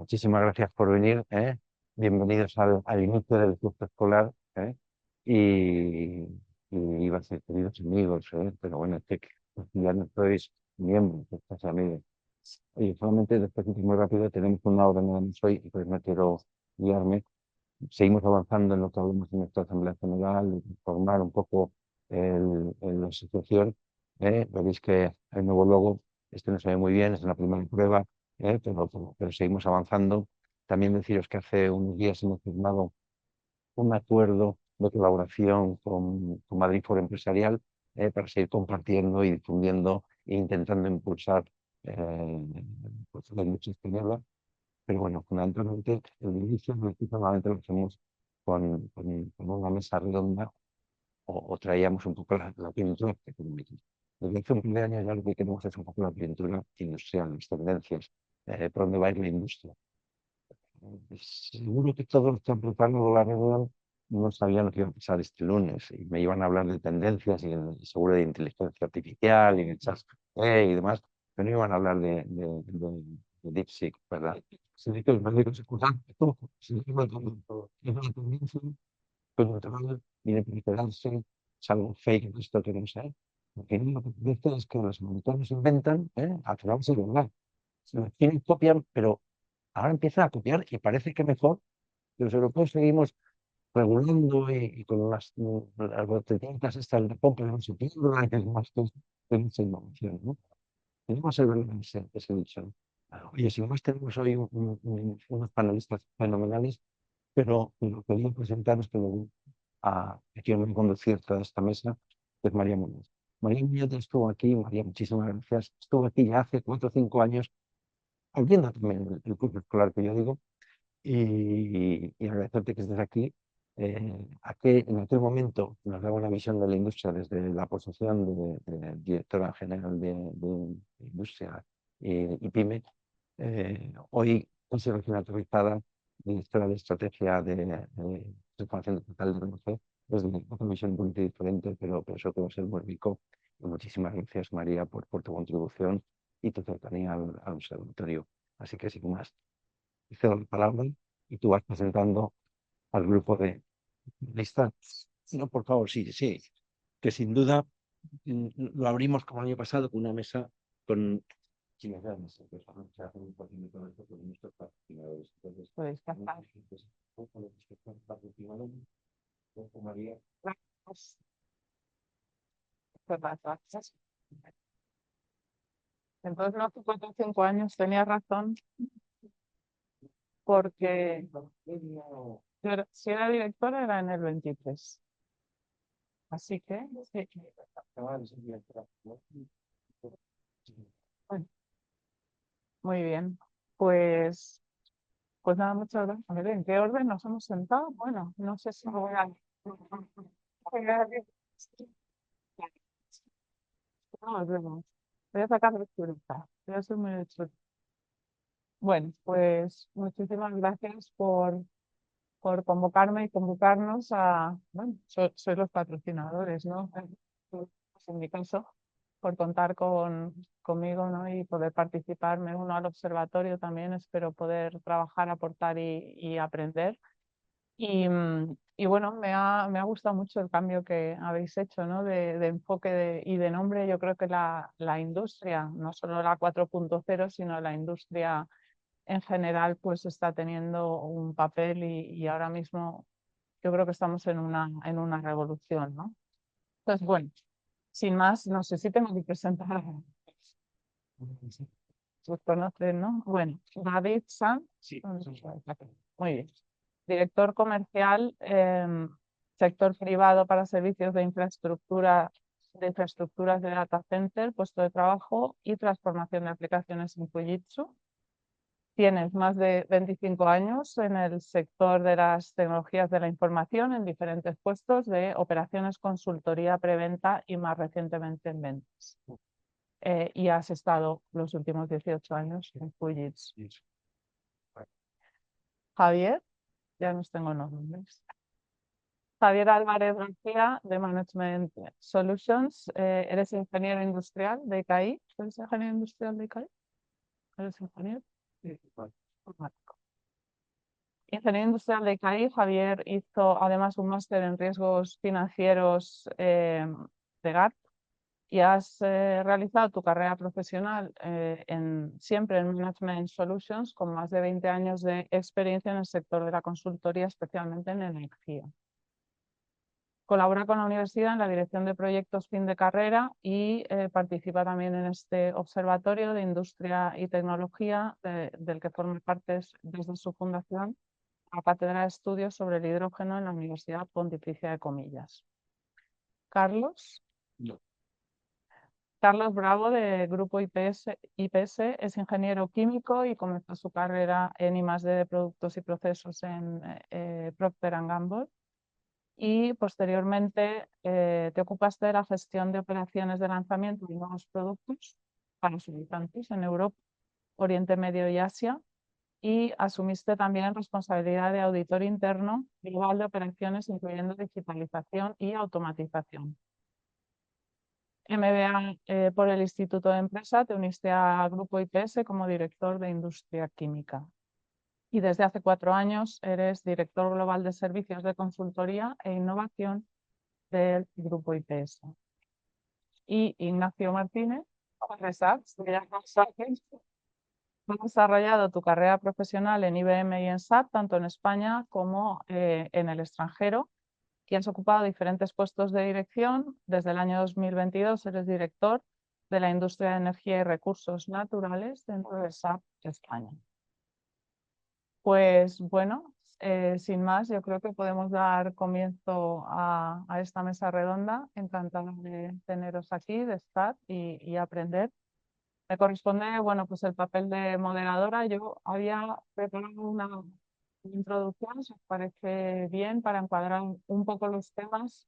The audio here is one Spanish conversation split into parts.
muchísimas gracias por venir, ¿eh? Bienvenidos al inicio del curso escolar, ¿eh? Y, y iba a ser queridos amigos, ¿eh? Pero bueno, que ya no sois miembros de estas amigos. Y solamente después muy rápido, tenemos una hora nada más hoy, y pues no quiero guiarme. Seguimos avanzando en lo que hablamos en nuestra Asamblea General, formar un poco la asociación. Veréis que el nuevo logo, este no se ve muy bien, es una primera prueba, pero seguimos avanzando. También deciros que hace unos días hemos firmado un acuerdo de colaboración con Madrid Foro Empresarial, para seguir compartiendo y difundiendo e intentando impulsar pues, la industria española. Pero bueno, fundamentalmente el inicio normalmente lo hacemos con una mesa redonda o traíamos un poco la pintura económica. Desde hace un par de años ya lo que queremos es un poco la pintura industrial, las tendencias, por dónde va a ir la industria. Seguro que todos los que han preparado la reunión no sabían lo que iba a pasar este lunes y me iban a hablar de tendencias y seguro de inteligencia artificial y de chat y demás, pero no iban a hablar de DeepSeek, ¿verdad? Se dice que los médicos escuchan todo, se dice que es una tendencia, pero no trabajan ni de prepararse, es algo fake de esto que no sé. Porque lo que parece es que los americanos inventan, al final es verdad. Se lo tienen, copian, pero ahora empiezan a copiar y parece que mejor. Los europeos seguimos regulando y con las botellitas estas de pompa no se pierdan, que es más que mucha innovación, ¿no? Tenemos el verdad ese dicho, ¿no? Oye, si además tenemos hoy unos panelistas fenomenales, pero lo que quería presentaros que a quien me conducir toda esta mesa, que es María Muñoz. María Muñoz estuvo aquí, María, muchísimas gracias. Estuvo aquí ya hace 4 o 5 años, abriendo también el curso escolar que yo digo, y agradecerte que estés aquí. A que en aquel momento nos daba una visión de la industria desde la posición de directora general de Industria y PyME. Hoy considero aterrizada, directora de estrategia de transformación digital de Renfe, desde una visión muy diferente, pero eso que va a ser muy rico. Y muchísimas gracias, María, por tu contribución y tu cercanía al observatorio. Así que, sin más, te cedo la palabra y tú vas presentando al grupo de lista. No, por favor, sí, sí, que sin duda lo abrimos como el año pasado con una mesa con quienes eran nuestras personas que hacen un poquito con esto con nuestros patrocinadores. Entonces, Pues ya está. con los que están patrocinadores, con María. Gracias. Pues gracias. Entonces, no hace 4 o 5 años tenía razón, porque si era directora era en el 23. Así que, sí. Bueno, muy bien. Pues, pues nada, muchas gracias. A ver, ¿en qué orden nos hemos sentado? Bueno, no sé si me voy a... No, nos vemos. Voy a sacar la curita. Voy a ser muy chulo. Bueno, pues muchísimas gracias por convocarme y convocarnos a, bueno, sois los patrocinadores, ¿no? Pues en mi caso, por contar conmigo, ¿no? Y poder participar, me uno al observatorio también, espero poder trabajar, aportar y aprender. Y bueno, me ha gustado mucho el cambio que habéis hecho, ¿no? De enfoque y de nombre. Yo creo que la industria, no solo la 4.0, sino la industria en general, pues está teniendo un papel y ahora mismo yo creo que estamos en una revolución, ¿no? Entonces, bueno, sin más, no sé si tengo que presentar a los conocen, ¿no? Bueno, David Sanz, Sí, muy bien. Director comercial, sector privado para servicios de infraestructuras de data center, puesto de trabajo y transformación de aplicaciones en Fujitsu. Tienes más de 25 años en el sector de las tecnologías de la información en diferentes puestos de operaciones, consultoría, preventa y más recientemente en ventas. Y has estado los últimos 18 años en Fujitsu. Javier, ya nos tengo nombres. Javier Álvarez García, de Management Solutions. ¿Eres ingeniero industrial de ICAI? ¿Eres ingeniero industrial de ICAI? ¿Eres ingeniero? Sí. Informático. ingeniero industrial de CAI, Javier hizo además un máster en riesgos financieros de GAT y has realizado tu carrera profesional siempre en Management Solutions con más de 20 años de experiencia en el sector de la consultoría, especialmente en energía. Colabora con la universidad en la dirección de proyectos fin de carrera y participa también en este observatorio de industria y tecnología del que forma parte desde su fundación la Cátedra de Estudios sobre el Hidrógeno en la Universidad Pontificia de Comillas. Carlos. No. Carlos Bravo, de Grupo IPS, es ingeniero químico y comenzó su carrera en I+D de Productos y Procesos en Procter & Gamble. Y posteriormente te ocupaste de la gestión de operaciones de lanzamiento de nuevos productos para los habitantes en Europa, Oriente Medio y Asia, y asumiste también responsabilidad de auditor interno global de operaciones, incluyendo digitalización y automatización. MBA por el Instituto de Empresa, te uniste a Grupo IPS como director de Industria Química. Y desde hace 4 años eres director global de servicios de consultoría e innovación del Grupo IPS. Y Ignacio Martínez, has desarrollado tu carrera profesional en IBM y en SAP, tanto en España como en el extranjero, y has ocupado diferentes puestos de dirección. Desde el año 2022 eres director de la industria de energía y recursos naturales dentro de SAP España. Pues bueno, sin más, yo creo que podemos dar comienzo a esta mesa redonda. Encantada de teneros aquí, de estar y aprender. Me corresponde, bueno, pues el papel de moderadora. Yo había preparado una introducción, si os parece bien, para encuadrar un poco los temas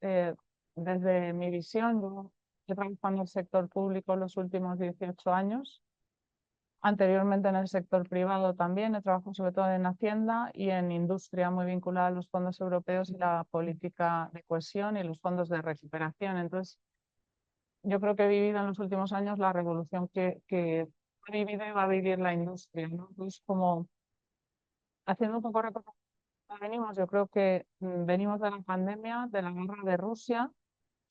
desde mi visión. Yo he trabajado en el sector público los últimos 18 años. Anteriormente en el sector privado también he trabajado sobre todo en Hacienda y en industria muy vinculada a los fondos europeos y la política de cohesión y los fondos de recuperación. Entonces, yo creo que he vivido en los últimos años la revolución que ha vivido y va a vivir la industria, ¿no? Entonces, como haciendo un poco recorrido venimos, yo creo que venimos de la pandemia, de la guerra de Rusia,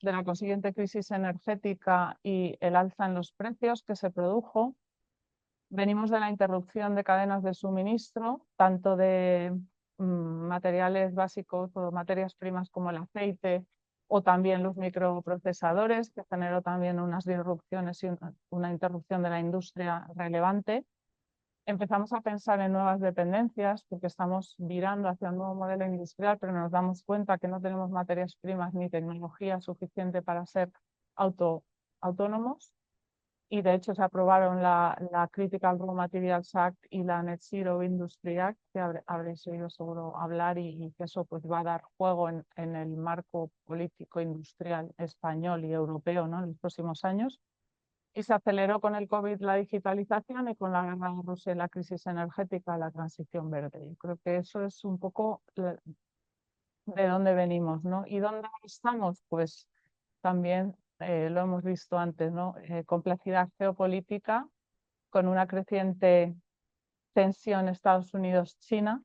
de la consiguiente crisis energética y el alza en los precios que se produjo. Venimos de la interrupción de cadenas de suministro, tanto de materiales básicos o materias primas como el aceite, o también los microprocesadores, que generó también unas disrupciones y una interrupción de la industria relevante. Empezamos a pensar en nuevas dependencias porque estamos virando hacia un nuevo modelo industrial, pero nos damos cuenta que no tenemos materias primas ni tecnología suficiente para ser autónomos. Y de hecho se aprobaron la Critical Raw Materials Act y la Net Zero Industry Act, que habréis oído seguro hablar, y que eso pues va a dar juego en el marco político industrial español y europeo, ¿no?, en los próximos años. Y se aceleró con el COVID la digitalización y con la guerra de Rusia y la crisis energética la transición verde. Yo creo que eso es un poco de dónde venimos, ¿no? ¿Y dónde estamos? Pues también lo hemos visto antes, ¿no? Complejidad geopolítica con una creciente tensión Estados Unidos-China,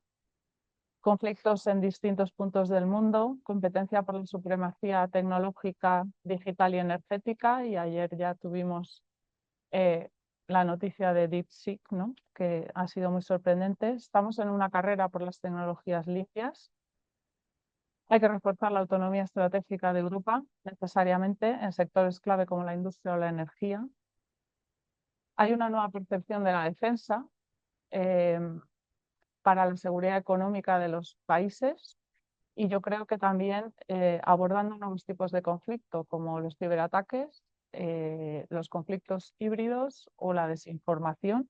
conflictos en distintos puntos del mundo, competencia por la supremacía tecnológica, digital y energética, y ayer ya tuvimos la noticia de DeepSeek, ¿no?, que ha sido muy sorprendente. Estamos en una carrera por las tecnologías limpias. Hay que reforzar la autonomía estratégica de Europa, necesariamente en sectores clave como la industria o la energía. Hay una nueva percepción de la defensa para la seguridad económica de los países, y yo creo que también abordando nuevos tipos de conflicto como los ciberataques, los conflictos híbridos o la desinformación,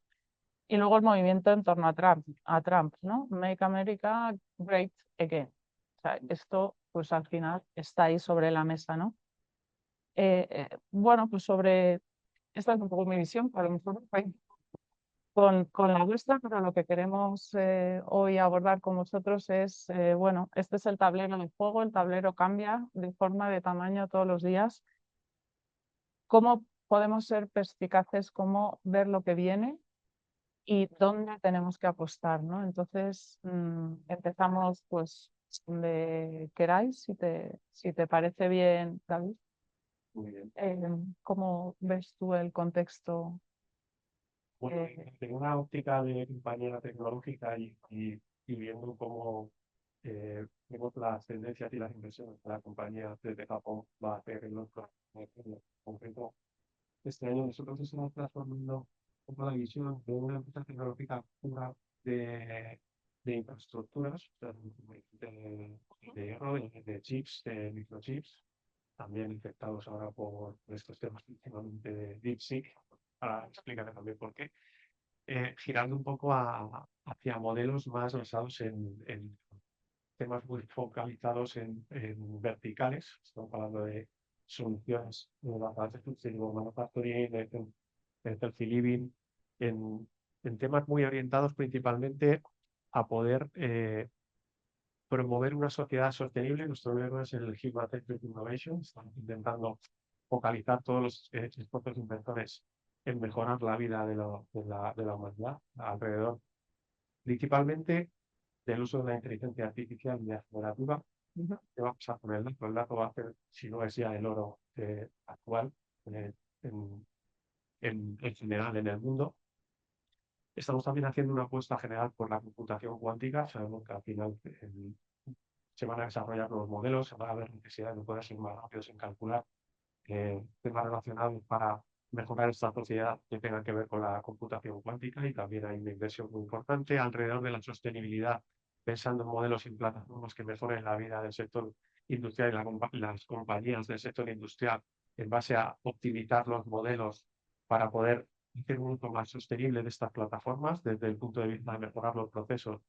y luego el movimiento en torno a Trump, ¿no? Make America Great Again. O sea, esto pues al final está ahí sobre la mesa, ¿no? Bueno, pues esta es un poco mi visión, a lo mejor con la vuestra, pero lo que queremos hoy abordar con vosotros es, bueno, este es el tablero de juego, el tablero cambia de forma, de tamaño todos los días. ¿Cómo podemos ser perspicaces, cómo ver lo que viene y dónde tenemos que apostar, ¿no? Entonces, empezamos pues donde queráis, si te parece bien, David. Muy bien. ¿Cómo ves tú el contexto? Bueno, en una óptica de compañía tecnológica y viendo cómo vemos las tendencias y las inversiones que la compañía desde Japón va a hacer en nuestro en concreto, este año nosotros estamos transformando un poco la visión de una empresa tecnológica pura de, de infraestructuras, o sea, de hierro, de chips, de microchips, también infectados ahora por estos temas principalmente de DeepSeek. Ahora explicaré también por qué. Girando un poco hacia modelos más basados en temas muy focalizados en verticales. Estamos hablando de soluciones basadas en sustainable manufacturing, de healthy living, en temas muy orientados principalmente a poder promover una sociedad sostenible. Nuestro lema es el Human Centered Innovation. Estamos intentando focalizar todos los esfuerzos inversores en mejorar la vida de la humanidad alrededor, principalmente del uso de la inteligencia artificial y la generativa. ¿Qué va a pasar con el dato? El dato va a ser, si no es ya el oro actual en, en general en el mundo. Estamos también haciendo una apuesta general por la computación cuántica. Sabemos que al final se van a desarrollar nuevos modelos, se van a haber necesidades de poder ser más rápidos en calcular temas relacionados para mejorar esta sociedad que tenga que ver con la computación cuántica, y también hay una inversión muy importante alrededor de la sostenibilidad, pensando en modelos y en plataformas que mejoren la vida del sector industrial y las compañías del sector industrial en base a optimizar los modelos para poder hacer un uso más sostenible de estas plataformas desde el punto de vista de mejorar los procesos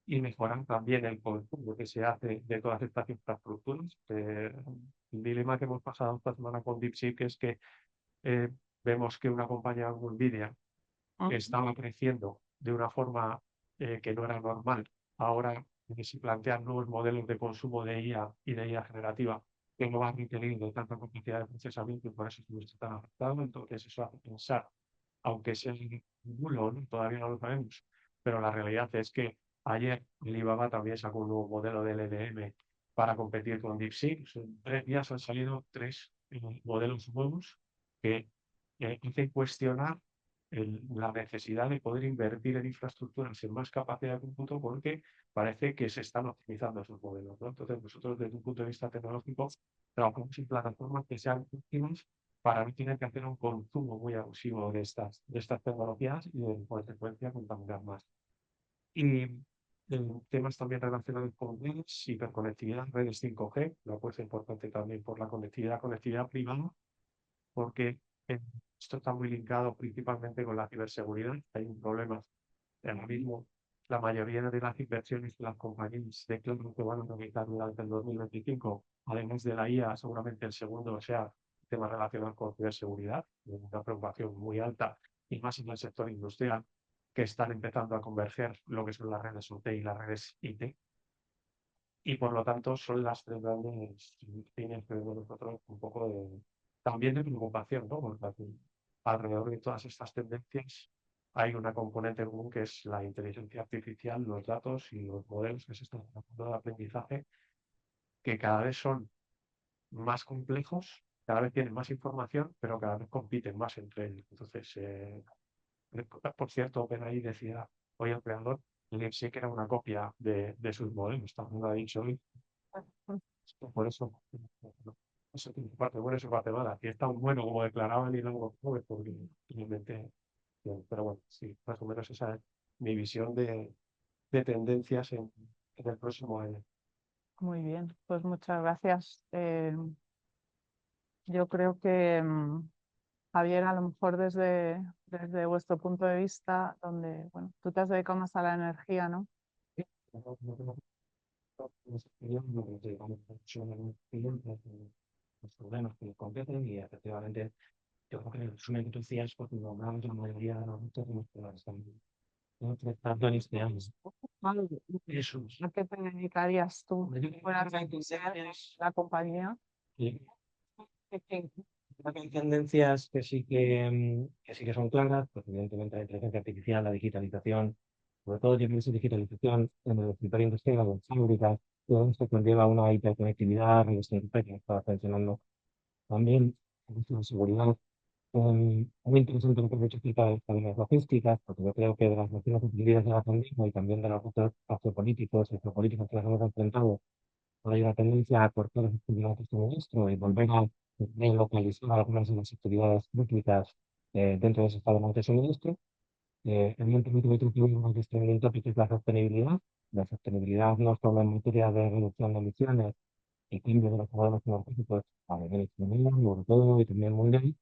y mejorar también el consumo que se hace de todas estas infraestructuras. El dilema que hemos pasado esta semana con DeepSeek es que eh, vemos que una compañía como Nvidia estaba creciendo de una forma que no era normal. Ahora se plantean nuevos modelos de consumo de IA y de IA generativa que no van a requerir de tanta capacidad de procesamiento y por eso se tan afectado. Entonces eso hace pensar, aunque sea nulo, ¿no? Todavía no lo sabemos, pero la realidad es que ayer Alibaba también sacó un nuevo modelo de LLM para competir con DeepSeek. En 3 días han salido 3 modelos nuevos que hacen cuestionar la necesidad de poder invertir en infraestructuras en más capacidad de cómputo porque parece que se están optimizando esos modelos, ¿no? Entonces, nosotros desde un punto de vista tecnológico trabajamos en plataformas que sean óptimas para no tener que hacer un consumo muy abusivo de estas tecnologías y, en consecuencia, contaminar más. Y temas también relacionados con redes, hiperconectividad, redes 5G, una apuesta importante también por la conectividad privada, porque esto está muy linkado principalmente con la ciberseguridad. Hay un problema. Ahora mismo, la mayoría de las inversiones de las compañías declaran que van a realizar durante el 2025, además de la IA, seguramente el segundo sea temas relacionados con ciberseguridad, una preocupación muy alta, y más en el sector industrial, que están empezando a converger lo que son las redes OT y las redes IT. Y por lo tanto son las 3 grandes líneas que vemos nosotros un poco también de preocupación, ¿no? Porque alrededor de todas estas tendencias hay una componente común que es la inteligencia artificial, los datos y los modelos que se están haciendo de aprendizaje, que cada vez son más complejos, cada vez tienen más información, pero cada vez compiten más entre ellos. Entonces, por cierto, OpenAI decía hoy el creador, sí que era una copia de sus modelos, también lo ha dicho hoy. Por eso, eso tiene su parte buena y su parte mala. Y es tan bueno como declaraba el Hidalgo Joven, porque realmente, pero bueno, sí, más o menos esa es mi visión de tendencias en el próximo año. Muy bien, pues muchas gracias. Yo creo que, Javier, a lo mejor desde vuestro punto de vista, donde, bueno, tú te has dedicado más a la energía, ¿no? Los problemas que competen y efectivamente yo creo que en resumen que tú decías, porque normalmente la mayoría de los tenemos que están tratando en este año. Eso es. ¿A qué te dedicarías tú Yo creo fuera que de la compañía? sí, Creo que hay tendencias que sí que son claras, pues evidentemente la inteligencia artificial, la digitalización, sobre todo yo creo que esa digitalización en el escritorio industrial, en fábricas, todo esto conlleva una hiperconectividad, redes que estaba mencionando también, la seguridad. Muy interesante lo que has dicho acerca de las cadenas logísticas, porque yo creo que de las lecciones aprendidas de la pandemia y también de los retos sociopolíticos y geopolíticos que nos hemos enfrentado, hay una tendencia a cortar las actividades de suministro y volver a relocalizar algunas de las actividades críticas dentro de ese estado de suministro. Evidentemente, otro tema que está en el tópico es la sostenibilidad. La sostenibilidad no solo en materia de reducción de emisiones y cambio de los modelos energéticos a nivel nacional, europeo y también mundial,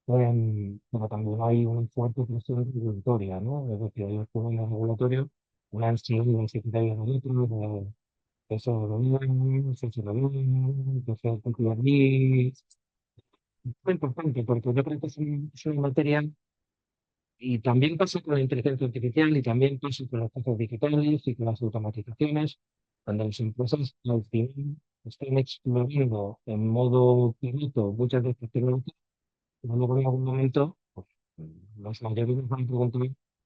pero también hay una fuerte presión regulatoria, ¿no? Es decir, hay un fenómeno regulatorio, una ansiedad de la Secretaría de Letras, de eso lo bien, eso lo bien, que se cumple aquí. Es muy importante porque yo creo que es una materia y también pasa con la inteligencia artificial y también pasa con los procesos digitales y con las automatizaciones, cuando las empresas al final están explorando en modo piloto muchas de estas tecnologías, pero luego en algún momento, pues, los mayores nos van a preguntar,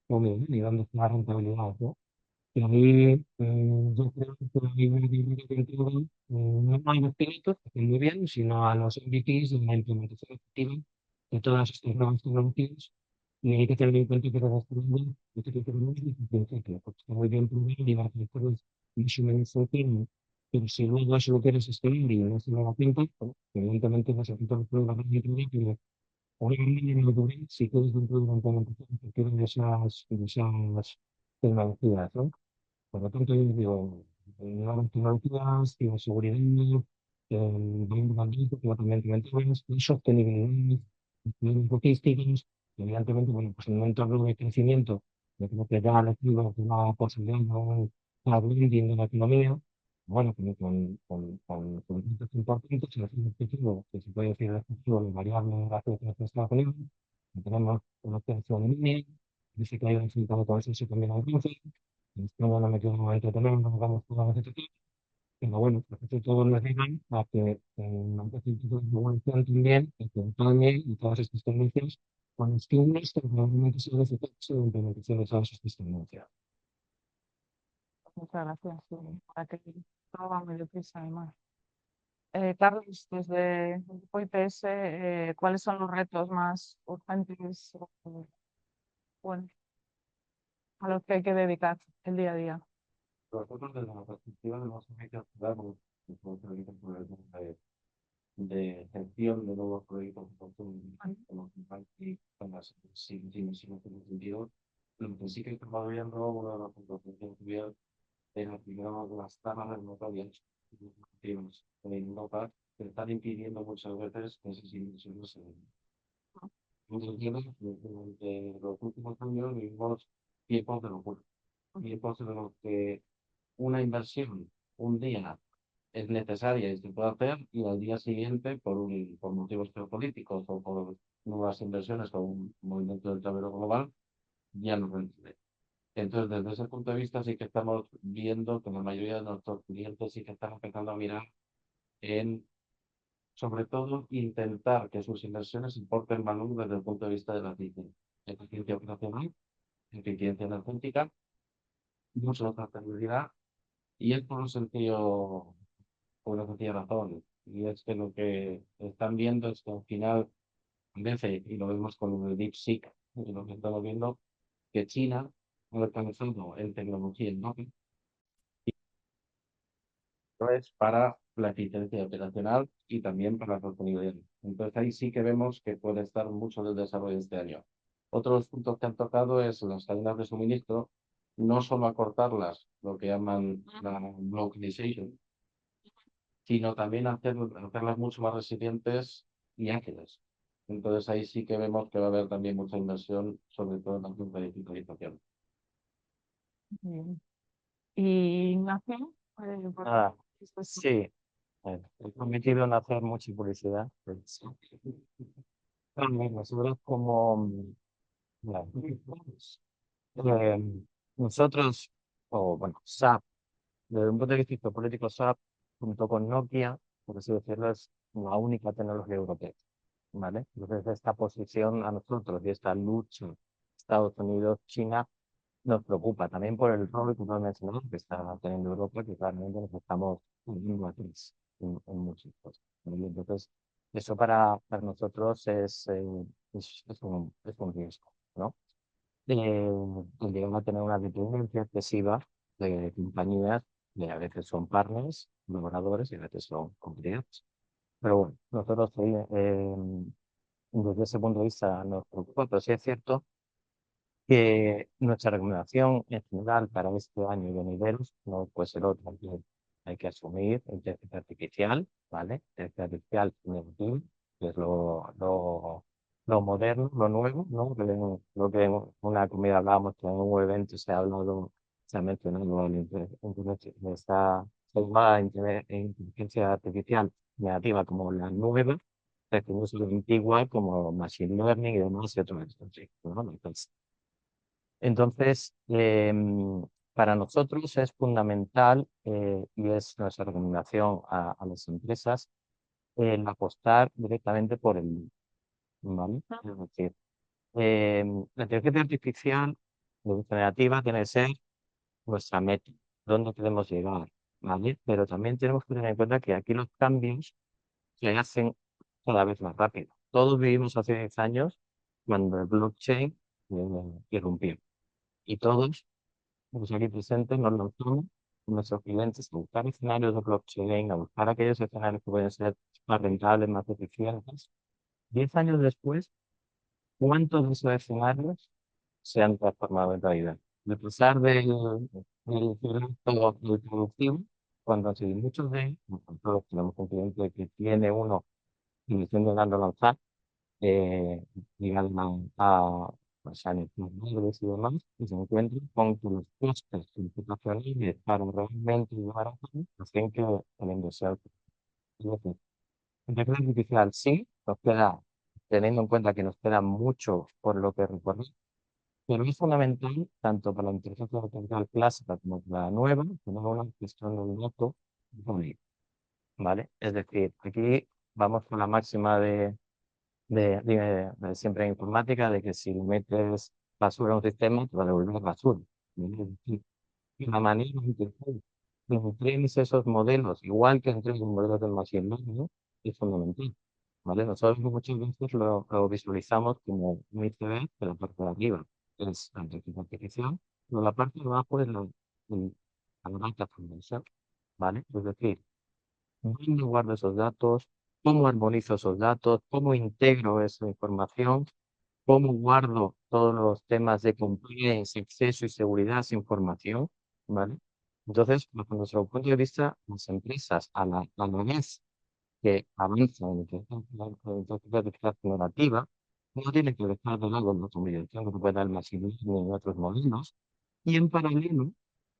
"Oye, ¿y dónde está la rentabilidad, no?". Y ahí yo creo que hay una dinámica que entiendo, no a los pilotos, que están muy bien, sino a los MVPs de la implementación efectiva de todas estas nuevas tecnologías. Y hay que tener en cuenta que los estudiantes de que tenemos es principio, porque está muy bien probar y va a hacer cosas más o menos funcionan. Pero si luego eso lo quieres escribir y no se lo da cuenta, pues, evidentemente vas a quitar el programa de otro día, pero hoy en día no lo si quieres dentro de la implementación efectiva de esas tecnologías, ¿no? Por lo tanto, yo digo, nuevas tecnologías, ciberseguridad, que también comentabas, y sostenibilidad, cuestiones logísticas, y evidentemente, bueno, pues en un entorno de crecimiento, yo creo que ya les digo que una posibilidad de un blending de la economía, bueno, con puntos importantes, en el objetivo, que se puede decir el objetivo de variable hacia los Estados Unidos, que tenemos una obtención en línea, dice que hay un resultado con eso también alcanza, no van a meter un entretener, no vamos a hacer todo, pero bueno, pues esto todo nos llevan a que no empecé de evolución también, y que acompañe y todas estas tendencias con estímulos que probablemente son efectos de implementación de todas estas tendencias. Muchas gracias. Sí, para que todo va muy deprisa, además. Carlos, desde el grupo IPS, ¿cuáles son los retos más urgentes bueno, a los que hay que dedicar el día a día? Nosotros desde la perspectiva de los servicios ciudadanos, que son servicios de gestión de nuevos proyectos de consumo, como y con las dimensiones en ese sentido, lo que sí que estamos viendo, uno de los puntos que tiene que ver es, digamos, las tablas notorias en Europa que están impidiendo muchas veces que esas inversiones se den. Entonces, durante los últimos años vivimos tiempos de locura, tiempos en los que una inversión un día es necesaria y se puede hacer, y al día siguiente, por motivos geopolíticos o por nuevas inversiones o un movimiento del tablero global, ya no recibe. Entonces, desde ese punto de vista, sí que estamos viendo que la mayoría de nuestros clientes sí que están empezando a mirar en, sobre todo, intentar que sus inversiones importen valor desde el punto de vista de la eficiencia operacional, eficiencia energética, uso de sostenibilidad, y es por una sencilla razón. Y es que lo que están viendo es que al final, veces, y lo vemos con el DeepSeek, y lo que estamos viendo, que China ha alcanzado en tecnología, ¿no? Es para la eficiencia operacional y también para la sostenibilidad. Entonces ahí sí que vemos que puede estar mucho del desarrollo de este año. Otros puntos que han tocado es las cadenas de suministro, no solo acortarlas, lo que llaman la localization, sino también hacerlas mucho más resilientes y ágiles. Entonces ahí sí que vemos que va a haber también mucha inversión, sobre todo en la punta de digitalización. Bien. Y Ignacio, Ah, esto es sí, he prometido no hacer mucha publicidad. Pues, nosotros mira, eh, nosotros, o bueno, SAP, desde un punto de vista político, SAP, junto con Nokia, por así decirlo, es la única tecnología europea. ¿vale? Entonces, esta posición a nosotros y esta lucha Estados Unidos-China nos preocupa también por el rol que tú has mencionado que está teniendo Europa, que realmente nos estamos uniendo atrás en muchas cosas, ¿vale? Entonces, eso para nosotros es un riesgo, ¿no? El llegar a tener una dependencia excesiva de compañías que a veces son partners, colaboradores y a veces son competidores. Pero bueno, nosotros desde ese punto de vista nos preocupa, pero sí es cierto que nuestra recomendación en general para este año de niveles no puede ser otra. Que hay que asumir inteligencia artificial, ¿vale? Inteligencia artificial negativo, que es lo moderno, lo nuevo, ¿no? Lo que en una comida hablábamos, que en un evento se ha hablado, se ha mencionado se llama inteligencia artificial negativa como la nueva, refiriéndose a la antigua como machine learning y demás y otros conceptos, ¿no? Entonces, para nosotros es fundamental y es nuestra recomendación a las empresas el apostar directamente por el, ¿vale? Es decir, la inteligencia artificial generativa tiene que ser nuestra meta, dónde queremos llegar, ¿vale? Pero también tenemos que tener en cuenta que aquí los cambios se hacen cada vez más rápido. Todos vivimos hace 10 años cuando el blockchain irrumpió y todos los aquí presentes nos lanzamos con nuestros clientes a buscar escenarios de blockchain, a buscar aquellos escenarios que pueden ser más rentables, más eficientes. 10 años después, ¿cuántos de esos escenarios se han transformado en realidad? De pasar del producto del productivo, cuando han sido muchos de ellos, nosotros tenemos un cliente que tiene uno y está intentando lanzar, digamos, pues, a neuronas y demás, y se encuentran con que los costes computacionales para realmente llevar a cabo hacen que el inversión. Es decir, inteligencia artificial sí, nos queda, teniendo en cuenta que nos queda mucho por lo que recorrer, pero es fundamental tanto para la inteligencia artificial clásica como para la nueva, tener una gestión del dato disponible, ¿vale? Es decir, aquí vamos con la máxima de siempre en informática, de que si le metes basura a un sistema, te va a devolver basura. ¿No? Es decir, y la manera en que tú entrenes esos modelos, igual que entrenes modelos de machine learning, ¿no? Es fundamental. ¿Vale? Nosotros muchas veces lo visualizamos como un iceberg de la parte de arriba, que es la inteligencia artificial, pero la parte de abajo es la gran transformación. ¿Vale? Es decir, dónde guardo esos datos, cómo armonizo esos datos, cómo integro esa información, cómo guardo todos los temas de compliance, acceso y seguridad a esa información, ¿vale? Entonces, bajo nuestro punto de vista, las empresas a la vez que avanzan en inteligencia artificial generativa, no tienen que dejar de lado la automatización que puede dar el machine learning y otros modelos, y en paralelo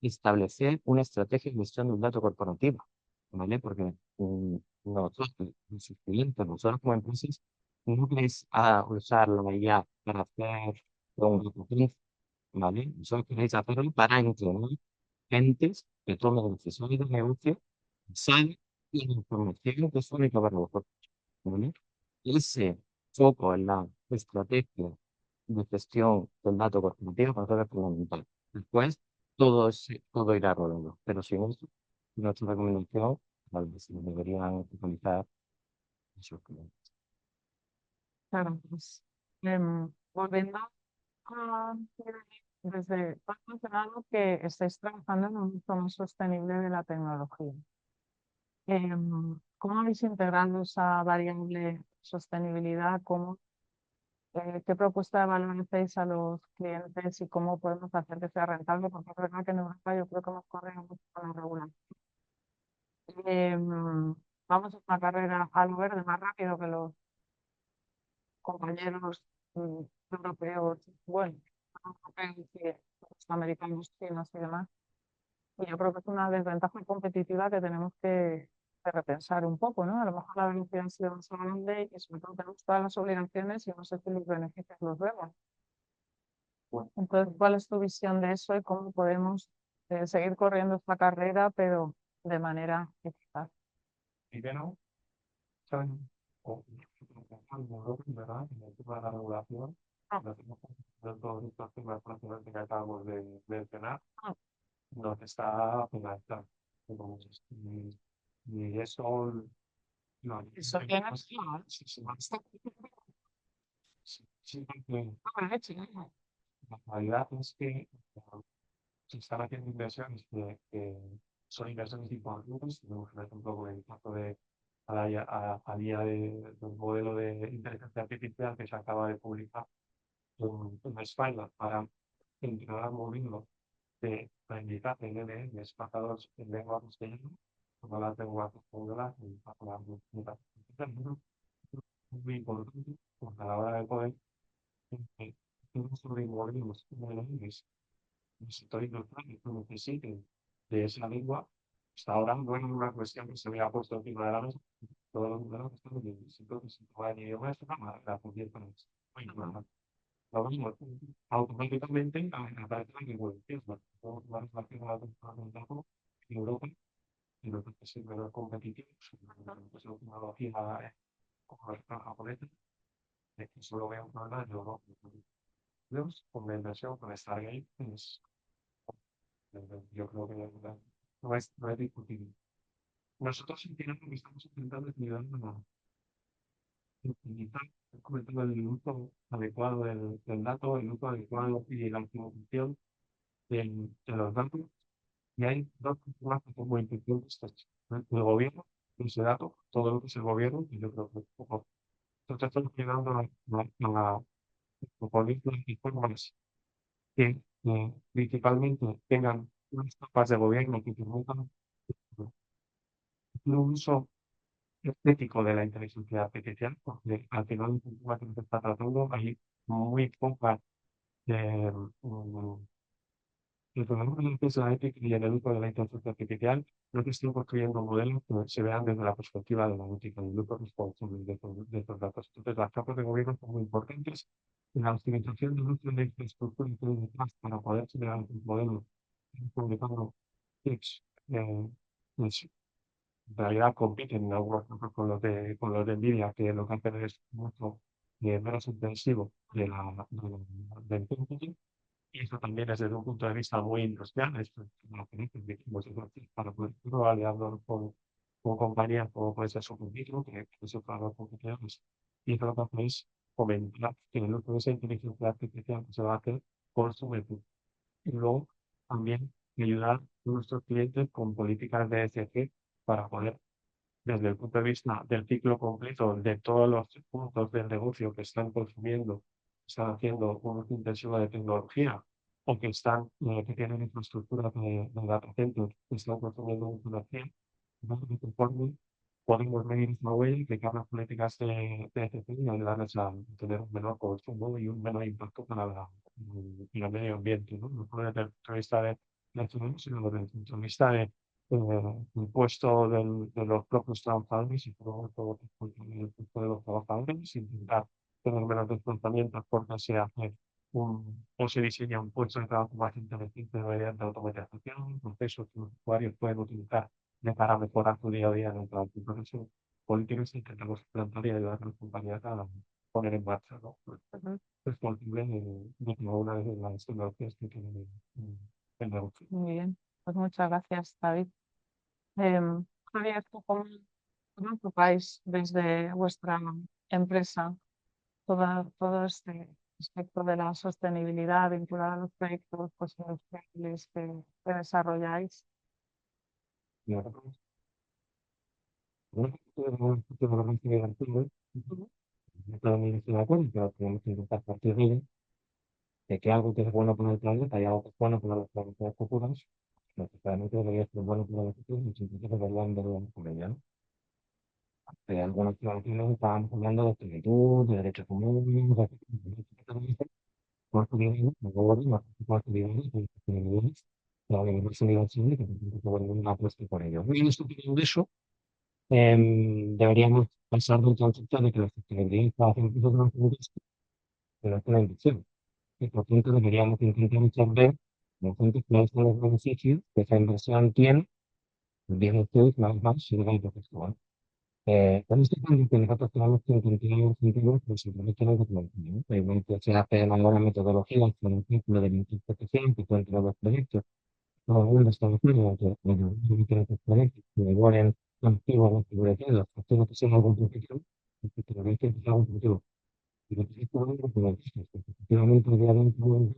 establecer una estrategia de gestión del dato corporativa, ¿vale? Porque nosotros, nuestros clientes, nosotros como empresas, no queréis usar la IA para hacer un reportaje, ¿vale? Nosotros queréis hacerlo para entrenar gentes que tomen decisiones de negocio, saben y la información que es única para vosotros, ¿vale? Ese foco en la estrategia de gestión del dato corporativo para nosotros es fundamental. Después, todo irá rodando, pero sin eso, nuestra recomendación, tal vez se deberían utilizar esos clientes. Claro, pues, volviendo a desde, has mencionado que estáis trabajando en un uso más sostenible de la tecnología. ¿Cómo habéis integrado esa variable sostenibilidad? ¿Qué propuesta de valor hacéis a los clientes y cómo podemos hacer que sea rentable? Porque es verdad que en Europa yo creo que hemos corrido mucho con la regulación. Vamos a una carrera a lo verde más rápido que los compañeros europeos, bueno, europeos y los americanos, chinos y demás. Y yo creo que es una desventaja competitiva que tenemos que repensar un poco, ¿no? A lo mejor la velocidad ha sido más grande y sobre todo tenemos todas las obligaciones y no sé si los beneficios los vemos. Entonces, ¿cuál es tu visión de eso y cómo podemos seguir corriendo esta carrera, pero de manera eficaz? Primero, ¿saben? en Europa, ¿verdad? En el tema de la regulación, no tenemos todos estos temas prácticamente que acabamos de mencionar, nos está penalizando. Entonces, y eso, no, Eso tiene. sí, sí, sí, porque la realidad es que se están haciendo inversiones que son inversiones importantes. Tenemos un ejemplo con el caso de a día del modelo de inteligencia artificial que se acaba de publicar en España para entrenar modelos de aprendizaje en LLMs basados en lengua castellana, como las lenguas españolas y para la muy importante porque a la hora de poder sobre modelos de LLMs en el sector industrial que necesiten de esa lengua. Hasta ahora no es una cuestión que se había puesto encima de la mesa. Todos los modelos que están en el instituto que se pueden idioma es la función para eso. Lo mismo, automáticamente aparece la evolución. Todo va relacionado con el dato en Europa y lo que es el valor competitivo, pues la tecnología como la japonesa, de que solo veo un problema en Europa. Con la inversión, con Stargate, pues, yo creo que no es discutible. Nosotros en Pinamar lo que estamos intentando es ayudar a optimizar el uso adecuado del dato, el uso adecuado y la optimización de los datos. Y hay dos cosas que son muy importantes. El gobierno, ese dato, todo lo que es el gobierno, y yo creo que poco. Nosotros estamos llegando a políticas y formas que principalmente tengan unas capas de gobierno que permitan un uso estético de la inteligencia artificial, porque al final del tema que se está tratando hay muy poca eh, mm, el problema de la ética y el uso de la inteligencia artificial no que estén construyendo modelos que se vean desde la perspectiva de la ética y el uso responsable de estos datos. Entonces, las capas de gobierno son muy importantes en la optimización del uso de la infraestructura y todo detrás para poder generar un modelo publicando tips pues, en realidad compiten en algunos casos con los de Nvidia, que lo que hacen es mucho menos intensivo del computing. Y eso también es desde un punto de vista muy industrial, es lo que dicen, dijimos, para poder aliarnos con compañías como puede ser Supermicro, que es otra de las competidores. Y eso lo que hace es fomentar que el uso de esa inteligencia artificial que se va a hacer con su método. Y luego también ayudar a nuestros clientes con políticas de ESG para poder desde el punto de vista del ciclo completo de todos los puntos del negocio que están consumiendo, están haciendo un uso intensivo de tecnología o que tienen infraestructura de data centers que están consumiendo energía, conforme podemos medir esa huella de cada políticas de ESG y ayudarles a tener un menor consumo y un menor impacto para el medio ambiente, ¿no? No solo desde el punto de vista de sino desde el punto de vista de impuesto de los propios trabajadores y todo el impuesto de los trabajadores, intentar tener menos desplazamientos porque se hace o se diseña un puesto de trabajo más inteligente mediante automatización, procesos que los usuarios pueden utilizar de cara a mejorar su día a día en el trabajo. Entonces, políticas intentamos plantear y ayudar a las compañías a poner en marcha, ¿no? Responsable de cada una de las tecnologías que tienen en negocio. Muy bien, pues muchas gracias, David. Javier, ¿tú cómo enfocáis desde vuestra empresa todo este aspecto de la sostenibilidad vinculada a los proyectos pues, industriales que desarrolláis? Bueno, tenemos que organizar el fútbol, no estoy de acuerdo, pero tenemos que intentar partir de que algo que es bueno para el planeta y algo que es bueno para las generaciones futuras, necesariamente debería ser bueno para los futuros y siempre se deberían ver con ella, ¿no? Algunas generaciones estaban hablando de esclavitud, de derechos humanos, de construir construir la universidad civil, que se vuelve una apuesta por ello. Y en esto de eso, deberíamos pasar del concepto de que la sostenibilidad está haciendo cosas más pero es una inversión. Y por tanto deberíamos intentar echar ver los cuáles son los beneficios que esa inversión tiene, bien ustedes más y de la profesional. Con este cambio que nosotros tenemos que intentar sentido, pues simplemente no es lo mismo, ¿no? Igual que se hace ahora metodologías, por ejemplo, de la interpretación que cuentan los proyectos, todo el mundo está diciendo que bueno, diferentes proyectos que igualen antiguos o figurativos, haciendo que sea algo positivo, porque te lo que sea algo positivo. Y lo que es todo algo que efectivamente, el día de hoy,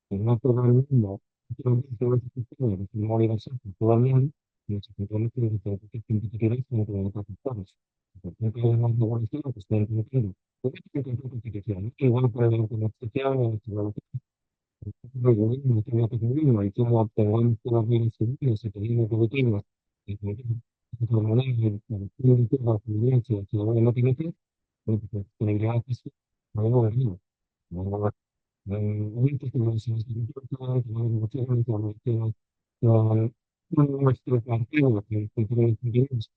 que no todo el mundo, no todo el sistema de la universidad, todo el mundo, y efectivamente, los diferentes científicos como que los factores. Por ejemplo, hay una regulación que está introduciendo. ¿Por qué se intenta artificial? ¿No? Igual para la automatización, la tecnología, regulismo, la tecnología, y cómo obtenemos todos los bienes civiles, y pedimos productivos, y por ejemplo, la moneda, la pública, la convivencia, la ciudadanía no tiene que, pues, disponibilidad de acceso, no lo vemos. Muchas organizaciones científicas, organizaciones con nuestro partido, que contiene científicos,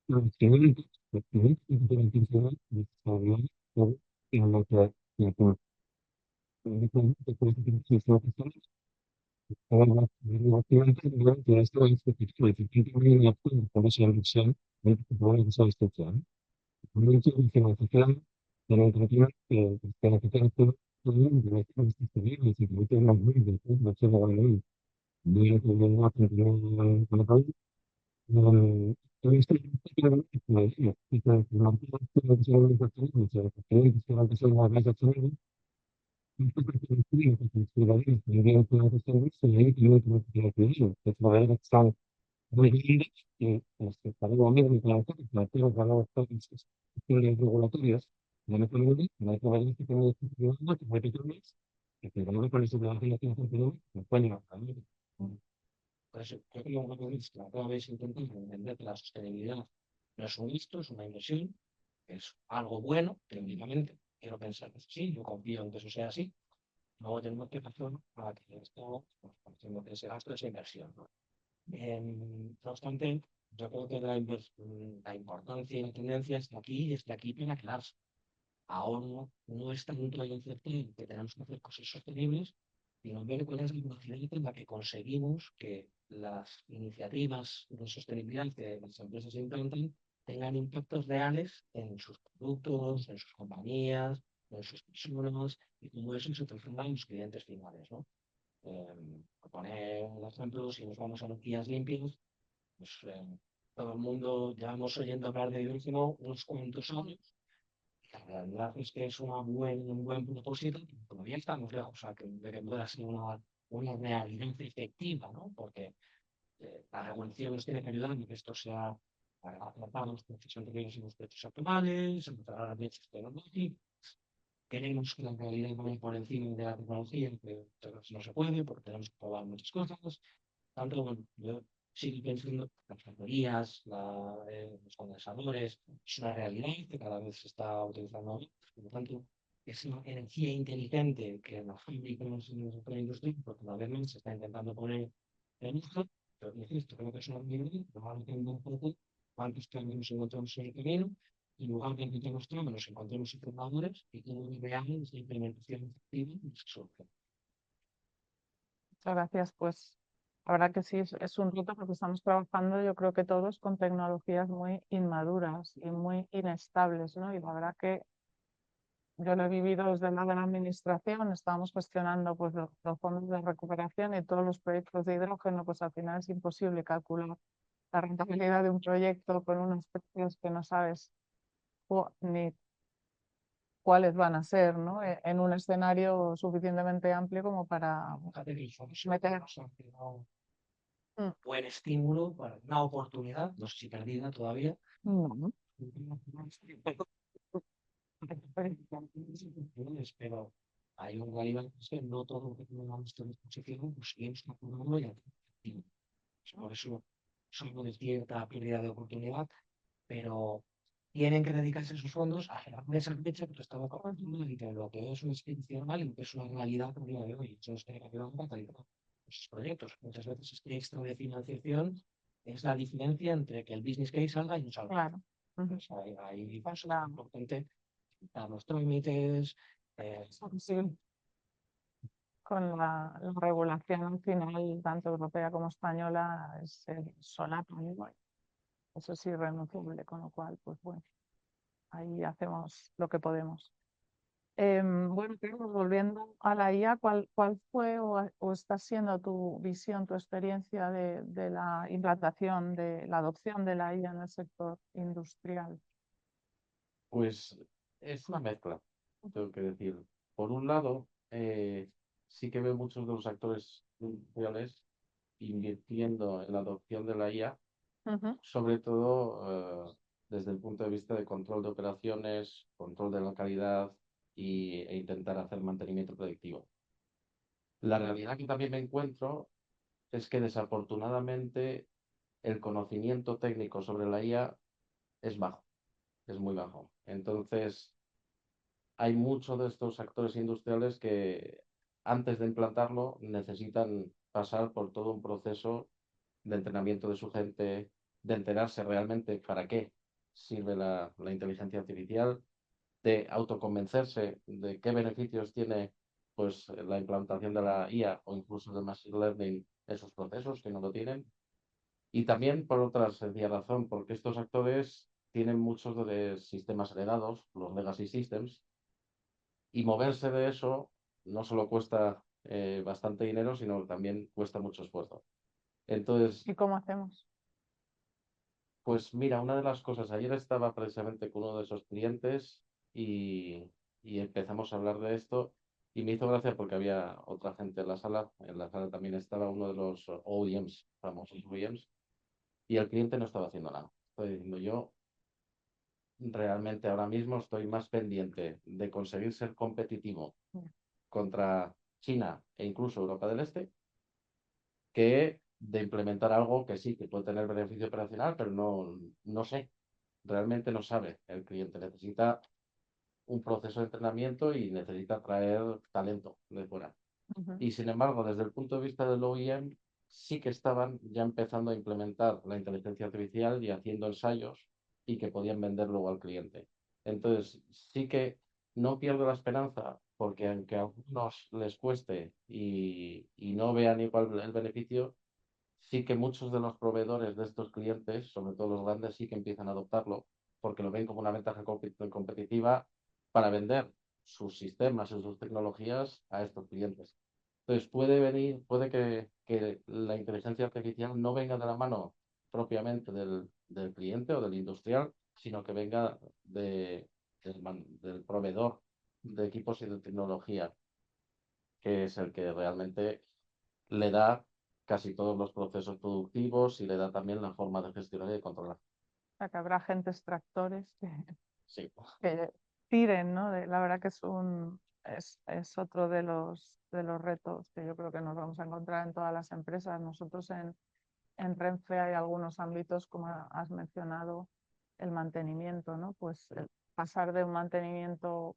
los científicos, los científicos que tienen intención de desarrollar todo en lo que que esto es efectivo, efectivamente, por esa inversión, por esa instrucción. Mucha información de la educación que necesitan todo el mundo, de los estudiantes y que tienen más libros, no se lo van a ir. Bien, que no aprendieron con el país. Todo esto es una idea, y que la mayoría de los estudiantes y los estudiantes que van a ser más accionados, no se preocupen de estudiar, porque los ciudadanos también tienen que ser vistos y ahí tienen que estudiar, que es una verdad que están muy grandes, que para lo mismo que nosotros, que tenemos valores técnicos y regulatorios, de la economía, la economía que tenemos que tener, que puede tener más, que tenemos con eso de la relación con el no pueden cambiar. Por eso, creo que lo que es que cada vez intentamos entender que la sostenibilidad no es un gasto, es una inversión, es algo bueno, teóricamente, quiero pensar que es así, yo confío en que eso sea así, luego tenemos que hacer para que esto, pues, haciendo que ese gasto es inversión, ¿no? No obstante, yo creo que la importancia y la tendencia está aquí para quedarse. Ahora no es tanto el aceptar que tenemos que hacer cosas sostenibles, sino ver cuál es la velocidad en la que conseguimos que las iniciativas de sostenibilidad que las empresas implantan tengan impactos reales en sus productos, en sus compañías, en sus personas, y cómo eso se transforma en los clientes finales, ¿no? Por poner un ejemplo, si nos vamos a los guías limpios, pues todo el mundo llevamos oyendo hablar de hidrógeno unos cuantos años. La realidad es que es un buen propósito, pero todavía estamos lejos, o sea, de que pueda ser una realidad efectiva, ¿no? Porque la regulación nos tiene que ayudar a que esto sea acertar los precios anteriores y los precios actuales, encontrar las leyes tecnológicas. Queremos que la realidad vaya por encima de la tecnología, que muchas veces no se puede porque tenemos que probar muchas cosas. Tanto, bueno, yo sigo pensando que las baterías, los condensadores, es una realidad que cada vez se está utilizando más. Por lo tanto, es una energía inteligente que las fábricas y la industria, porque cada vez más se está intentando poner en uso. Pero insisto, creo que es una realidad, probablemente un poco cuántos cambios nos encontramos en el camino y lugar de encontrarnos nos encontremos informadores y cómo veamos la implementación efectiva de esa solución. Muchas gracias. Pues la verdad que sí, es un reto porque estamos trabajando, yo creo que todos con tecnologías muy inmaduras y muy inestables, ¿no? Y la verdad que yo lo he vivido desde el lado de la administración, estábamos gestionando pues los fondos de recuperación y todos los proyectos de hidrógeno, pues al final es imposible calcular la rentabilidad de un proyecto con unos precios que no sabes ni cuáles van a ser, ¿no? En un escenario suficientemente amplio como para meter. Mm, Buen estímulo, para una oportunidad, no sé si perdida todavía. no. Pero hay una realidad que es que no todo lo que tenemos a nuestra disposición pues seguimos calculando y atractivo. Por eso somos de cierta pérdida de oportunidad, pero tienen que dedicarse esos fondos a generar esa brecha que tú estabas comentando entre lo que es una institucional y lo que es una realidad a día de hoy. Eso nos tiene que ayudar a catalizar esos proyectos. Muchas veces este extra de financiación es la diferencia entre que el business case salga y no salga. Claro. Ujú. Pues ahí es importante quitar los trámites. Sí, con la regulación al final, tanto europea como española, es el solapa, ¿no? eso es irrenunciable, con lo cual, pues bueno, ahí hacemos lo que podemos. Bueno, Carlos, volviendo a la IA, ¿cuál fue o está siendo tu visión, tu experiencia de la implantación, de la adopción de la IA en el sector industrial? Pues es una mezcla, tengo que decir. Por un lado, sí que veo muchos de los actores industriales invirtiendo en la adopción de la IA, Ujú. sobre todo desde el punto de vista de control de operaciones, control de la calidad e intentar hacer mantenimiento predictivo. La realidad que también me encuentro es que desafortunadamente el conocimiento técnico sobre la IA es bajo, es muy bajo. Entonces, hay muchos de estos actores industriales que antes de implantarlo necesitan pasar por todo un proceso de entrenamiento de su gente, de enterarse realmente para qué sirve la inteligencia artificial, de autoconvencerse de qué beneficios tiene pues, la implantación de la IA o incluso del Machine Learning en sus procesos que no lo tienen. Y también por otra sencilla razón, porque estos actores tienen muchos de sistemas heredados, los legacy systems, y moverse de eso no solo cuesta bastante dinero, sino que también cuesta mucho esfuerzo. Entonces, ¿Y cómo hacemos? pues mira, una de las cosas, ayer estaba precisamente con uno de esos clientes y empezamos a hablar de esto y me hizo gracia porque había otra gente en la sala también estaba uno de los OEMs, famosos OEMs, y el cliente no estaba haciendo nada. Estoy diciendo yo, realmente ahora mismo estoy más pendiente de conseguir ser competitivo Mm. contra China e incluso Europa del Este que de implementar algo que sí, que puede tener beneficio operacional, pero no sé, realmente no sabe. El cliente necesita un proceso de entrenamiento y necesita traer talento de fuera. Ujú. Y sin embargo, desde el punto de vista del OEM, sí que estaban ya empezando a implementar la inteligencia artificial y haciendo ensayos y que podían vender luego al cliente. Entonces, sí que no pierdo la esperanza porque aunque a algunos les cueste y no vean igual el beneficio, sí que muchos de los proveedores de estos clientes, sobre todo los grandes, sí que empiezan a adoptarlo porque lo ven como una ventaja competitiva para vender sus sistemas y sus tecnologías a estos clientes. Entonces puede que la inteligencia artificial no venga de la mano propiamente del cliente o del industrial, sino que venga del proveedor de equipos y de tecnología, que es el que realmente le da casi todos los procesos productivos y le da también la forma de gestionar y de controlar. O sea, que habrá agentes tractores Sí, que tiren, ¿no? La verdad que es otro de los retos que yo creo que nos vamos a encontrar en todas las empresas. Nosotros en Renfe hay algunos ámbitos, como has mencionado, el mantenimiento, ¿no? Pues pasar de un mantenimiento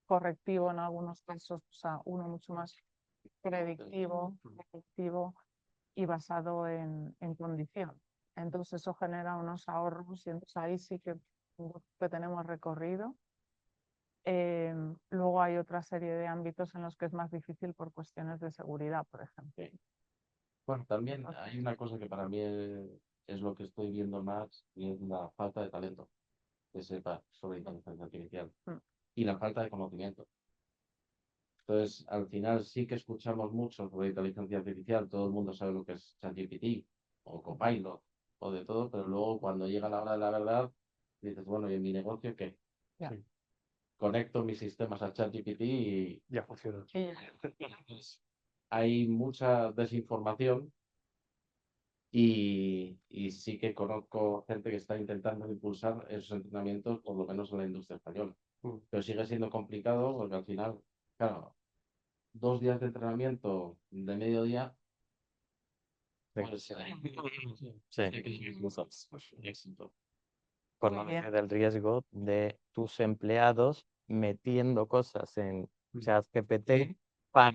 correctivo en algunos casos pues, a uno mucho más predictivo y basado en condición. Entonces eso genera unos ahorros y entonces ahí sí que tenemos recorrido. Luego hay otra serie de ámbitos en los que es más difícil por cuestiones de seguridad, por ejemplo. sí. Bueno, también hay una cosa que para mí es lo que estoy viendo más y es la falta de talento que sepa sobre inteligencia artificial Mm. y la falta de conocimiento. Entonces, al final sí que escuchamos mucho sobre inteligencia artificial, todo el mundo sabe lo que es ChatGPT o Copilot o de todo, pero luego cuando llega la hora de la verdad, dices, bueno, ¿y en mi negocio qué? Ya. Sí, Conecto mis sistemas a ChatGPT y ya funciona. hay mucha desinformación y sí que conozco gente que está intentando impulsar esos entrenamientos, por lo menos en la industria española. Mm. Pero sigue siendo complicado porque al final, claro, 2 días de entrenamiento de mediodía, pues Sí. éxito. Por Muy no bien. decir del riesgo de tus empleados metiendo cosas en ChatGPT para,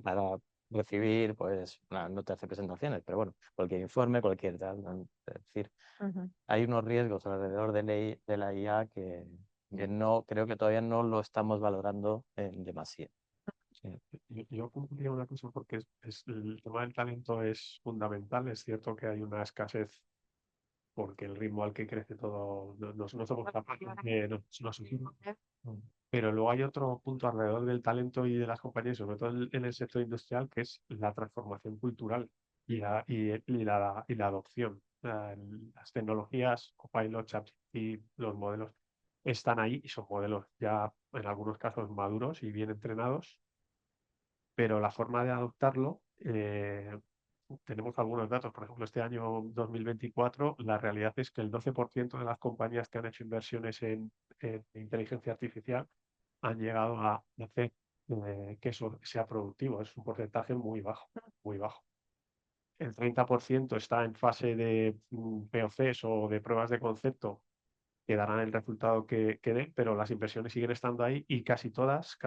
para recibir, pues, no te hace presentaciones, pero bueno, cualquier informe, cualquier tal, ¿no? Es decir, Ujú. hay unos riesgos alrededor de la IA que no, creo que todavía no lo estamos valorando en demasía. Sí. Yo apuntaría una cosa porque el tema del talento es fundamental. Es cierto que hay una escasez porque el ritmo al que crece todo no somos capaces de no asumirlo. Pero luego hay otro punto alrededor del talento y de las compañías, sobre todo en el sector industrial, que es la transformación cultural y la adopción. Las tecnologías, Copilot, ChatGPT, y los modelos están ahí y son modelos ya en algunos casos maduros y bien entrenados, pero la forma de adoptarlo, tenemos algunos datos. Por ejemplo, este año 2024, la realidad es que el 12% de las compañías que han hecho inversiones en inteligencia artificial han llegado a hacer que eso sea productivo. Es un porcentaje muy bajo, muy bajo. El 30% está en fase de POCs o de pruebas de concepto que darán el resultado que den, pero las inversiones siguen estando ahí y casi todas,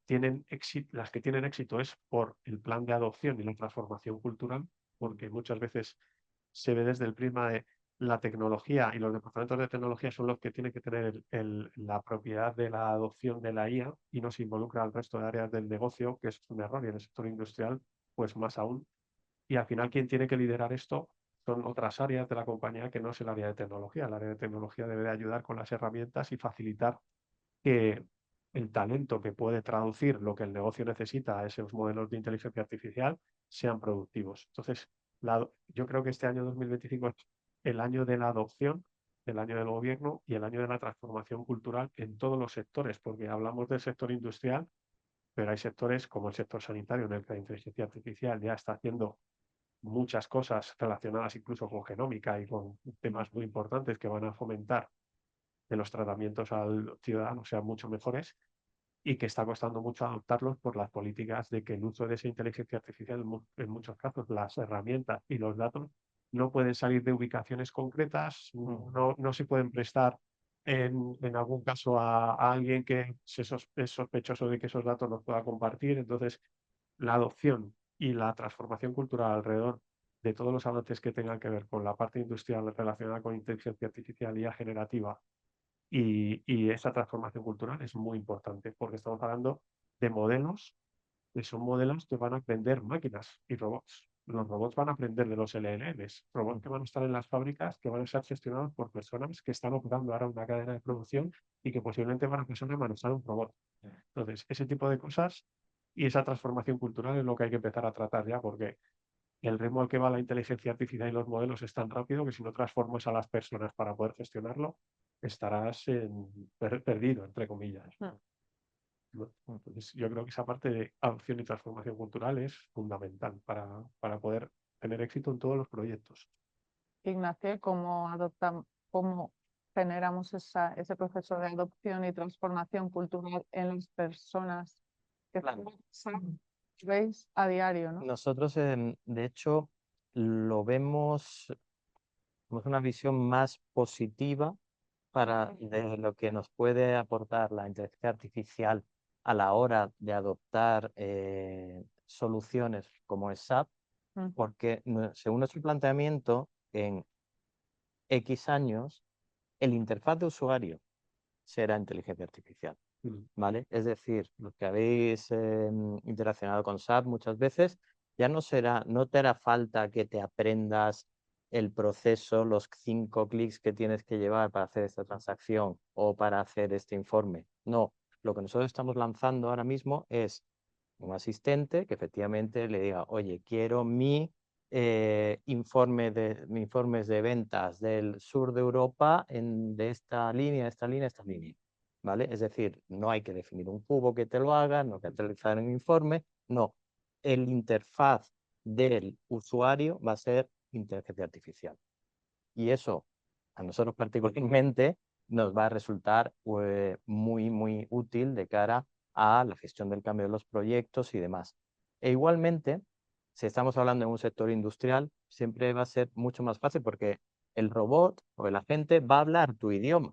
tienen éxito. Las que tienen éxito es por el plan de adopción y la transformación cultural, porque muchas veces se ve desde el prisma de la tecnología, y los departamentos de tecnología son los que tienen que tener la propiedad de la adopción de la IA y no se involucra al resto de áreas del negocio, que es un error, y en el sector industrial, pues más aún. Y al final, quien tiene que liderar esto son otras áreas de la compañía que no es el área de tecnología. El área de tecnología debe de ayudar con las herramientas y facilitar que el talento que puede traducir lo que el negocio necesita a esos modelos de inteligencia artificial sean productivos. Entonces, yo creo que este año 2025 es el año de la adopción, el año del gobierno y el año de la transformación cultural en todos los sectores, porque hablamos del sector industrial, pero hay sectores como el sector sanitario en el que la inteligencia artificial ya está haciendo muchas cosas relacionadas incluso con genómica y con temas muy importantes que van a fomentar que los tratamientos al ciudadano sean mucho mejores, y que está costando mucho adoptarlos por las políticas de que el uso de esa inteligencia artificial, en muchos casos, las herramientas y los datos no pueden salir de ubicaciones concretas, no se pueden prestar en algún caso a alguien que es sospechoso de que esos datos los pueda compartir. Entonces, la adopción y la transformación cultural alrededor de todos los avances que tengan que ver con la parte industrial relacionada con inteligencia artificial y IA generativa y esa transformación cultural es muy importante, porque estamos hablando de modelos que son modelos que van a aprender máquinas y robots. Los robots van a aprender de los LLMs, robots que van a estar en las fábricas, que van a ser gestionados por personas que están operando ahora una cadena de producción y que posiblemente van a pasar a manejar un robot. Entonces, ese tipo de cosas y esa transformación cultural es lo que hay que empezar a tratar ya, porque el ritmo al que va la inteligencia artificial y los modelos es tan rápido que si no transformas a las personas para poder gestionarlo, estarás perdido, entre comillas. ¿No? Entonces, yo creo que esa parte de adopción y transformación cultural es fundamental para poder tener éxito en todos los proyectos. Ignacio, cómo generamos ese proceso de adopción y transformación cultural en las personas que veis a diario, ¿no? Nosotros, de hecho, lo vemos como una visión más positiva de lo que nos puede aportar la inteligencia artificial a la hora de adoptar soluciones como es SAP, porque según nuestro planteamiento, en X años, el interfaz de usuario será inteligencia artificial. ¿Vale? Es decir, los que habéis interaccionado con SAP muchas veces, ya no te hará falta que te aprendas el proceso, los 5 clics que tienes que llevar para hacer esta transacción o para hacer este informe. No, lo que nosotros estamos lanzando ahora mismo es un asistente que efectivamente le diga, oye, quiero informes de ventas del sur de Europa de esta línea, esta línea, esta línea. ¿Vale? Es decir, no hay que definir un cubo que te lo haga, no hay que realizar un informe, no. El interfaz del usuario va a ser inteligencia artificial. Y eso, a nosotros particularmente, nos va a resultar muy, muy útil de cara a la gestión del cambio de los proyectos y demás. E igualmente, si estamos hablando de un sector industrial, siempre va a ser mucho más fácil porque el robot o el agente va a hablar tu idioma.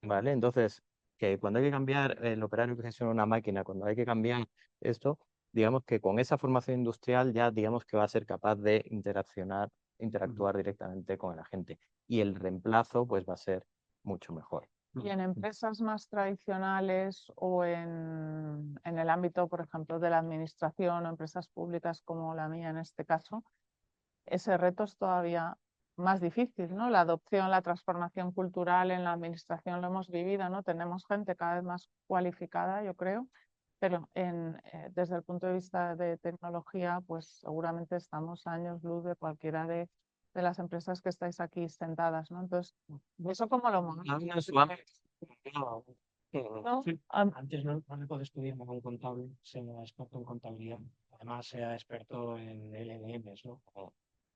¿Vale? Entonces, que cuando hay que cambiar el operario que gestiona una máquina, cuando hay que cambiar esto, digamos que con esa formación industrial ya digamos que va a ser capaz de interactuar directamente con el agente. Y el reemplazo pues va a ser mucho mejor. Y en empresas más tradicionales o en el ámbito, por ejemplo, de la administración o empresas públicas como la mía en este caso, ese reto es todavía más difícil, ¿no? La adopción, la transformación cultural en la administración lo hemos vivido, ¿no? Tenemos gente cada vez más cualificada, yo creo, pero desde el punto de vista de tecnología, pues seguramente estamos años luz de cualquiera de las empresas que estáis aquí sentadas, ¿no? Entonces, ¿eso cómo lo montas? ¿No? Sí. Antes no le puedes pedir a un contable sea experto en contabilidad, además sea experto en LLMs, ¿no?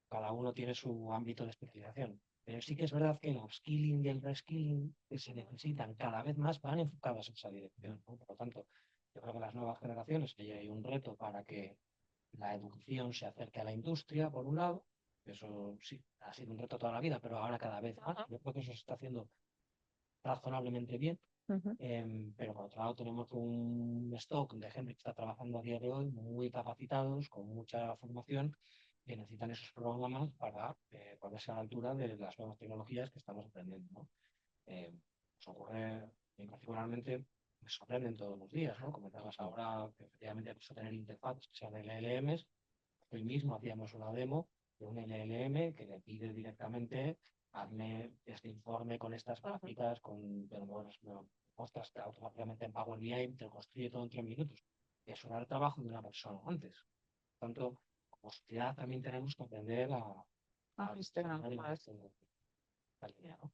Cada uno tiene su ámbito de especialización. Pero sí que es verdad que el upskilling y el reskilling que se necesitan cada vez más van enfocados en esa dirección, ¿no? Por lo tanto, yo creo que las nuevas generaciones, que hay un reto para que la educación se acerque a la industria, por un lado, eso sí, ha sido un reto toda la vida, pero ahora cada vez más. Yo creo que eso se está haciendo razonablemente bien. Ujú. Pero por otro lado tenemos un stock de gente que está trabajando a día de hoy muy capacitados, con mucha formación, que necesitan esos programas para ponerse a la altura de las nuevas tecnologías que estamos aprendiendo, ¿no? Nos ocurre, particularmente, me sorprenden todos los días, ¿no? Comentabas ahora que efectivamente hay que tener interfaces que sean LLMs. Hoy mismo hacíamos una demo de un LLM que le pide directamente hazme este informe con estas gráficas, pero muestras automáticamente en Power BI, te lo construye todo en 3 minutos. Eso era el trabajo de una persona antes. Por tanto, como sociedad también tenemos que aprender a gestionar esta línea, ¿no?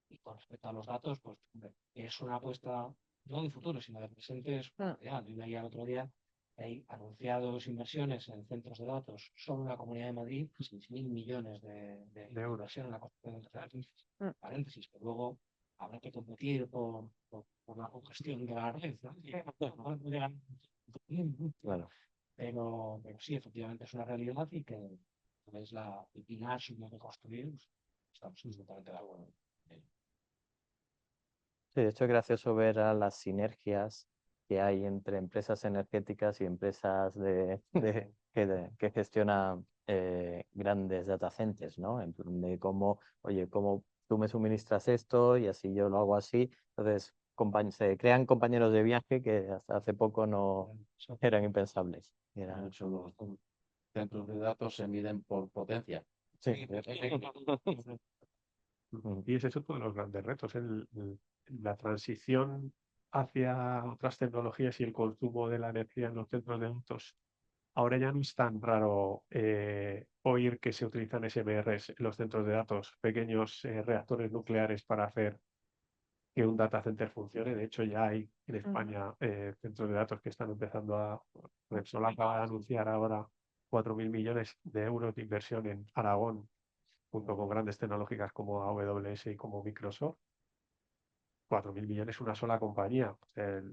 Y con respecto a los datos, pues hombre, es una apuesta no de futuro, sino de presente. Es real. Yo leía el otro día que hay anunciados inversiones en centros de datos solo en la Comunidad de Madrid, 6.000 millones de euros. inversión en la construcción de centros de datos. Paréntesis, que luego habrá que competir por la congestión de la red, ¿no? Claro. Pero sí, efectivamente es una realidad y que es el pilar sobre el que construir, pues, estamos absolutamente de acuerdo. Sí, de hecho es gracioso ver a las sinergias que hay entre empresas energéticas y empresas que gestionan grandes data centers, ¿no? En plan de cómo, oye, cómo tú me suministras esto y así yo lo hago así. Entonces, se crean compañeros de viaje que hasta hace poco no eran impensables. De hecho, los centros de datos se miden por potencia. Sí. Y ese es otro de los grandes retos, la transición hacia otras tecnologías y el consumo de la energía en los centros de datos. Ahora ya no es tan raro oír que se utilizan SMRs en los centros de datos, pequeños reactores nucleares para hacer que un data center funcione. De hecho, ya hay en España centros de datos que están empezando a... Repsol acaba de anunciar ahora 4.000 millones de euros de inversión en Aragón, junto con grandes tecnológicas como AWS y como Microsoft. 4.000 millones una sola compañía.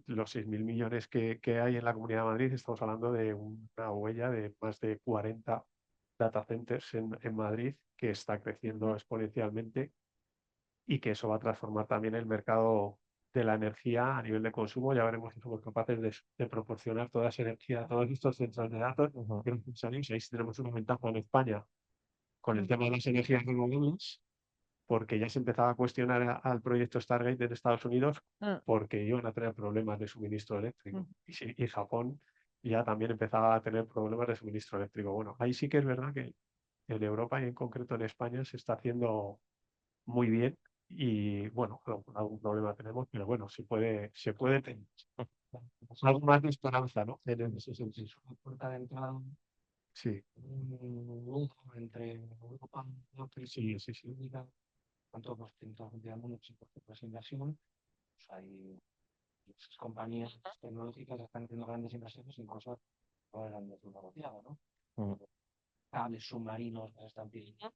Los 6.000 millones que hay en la Comunidad de Madrid, estamos hablando de una huella de más de 40 data centers en Madrid, que está creciendo exponencialmente y que eso va a transformar también el mercado de la energía a nivel de consumo. Ya veremos si somos capaces de proporcionar toda esa energía a todos estos centros de datos. Ahí sí tenemos una ventaja en España con el tema de las energías renovables, porque ya se empezaba a cuestionar al proyecto Stargate en Estados Unidos porque iban a tener problemas de suministro eléctrico. Y Japón ya también empezaba a tener problemas de suministro eléctrico. Bueno, ahí sí que es verdad que en Europa y en concreto en España se está haciendo muy bien y bueno, algún problema tenemos, pero bueno, se puede tener algo más de esperanza, ¿no? En ese sentido. Una puerta de entrada, Sí, un lujo entre Europa y sí. tanto pues, muchas inversiones. Pues hay muchas compañías tecnológicas que están haciendo grandes inversiones, incluso no eran de su negociado, ¿no? Cables submarinos que se están pidiendo,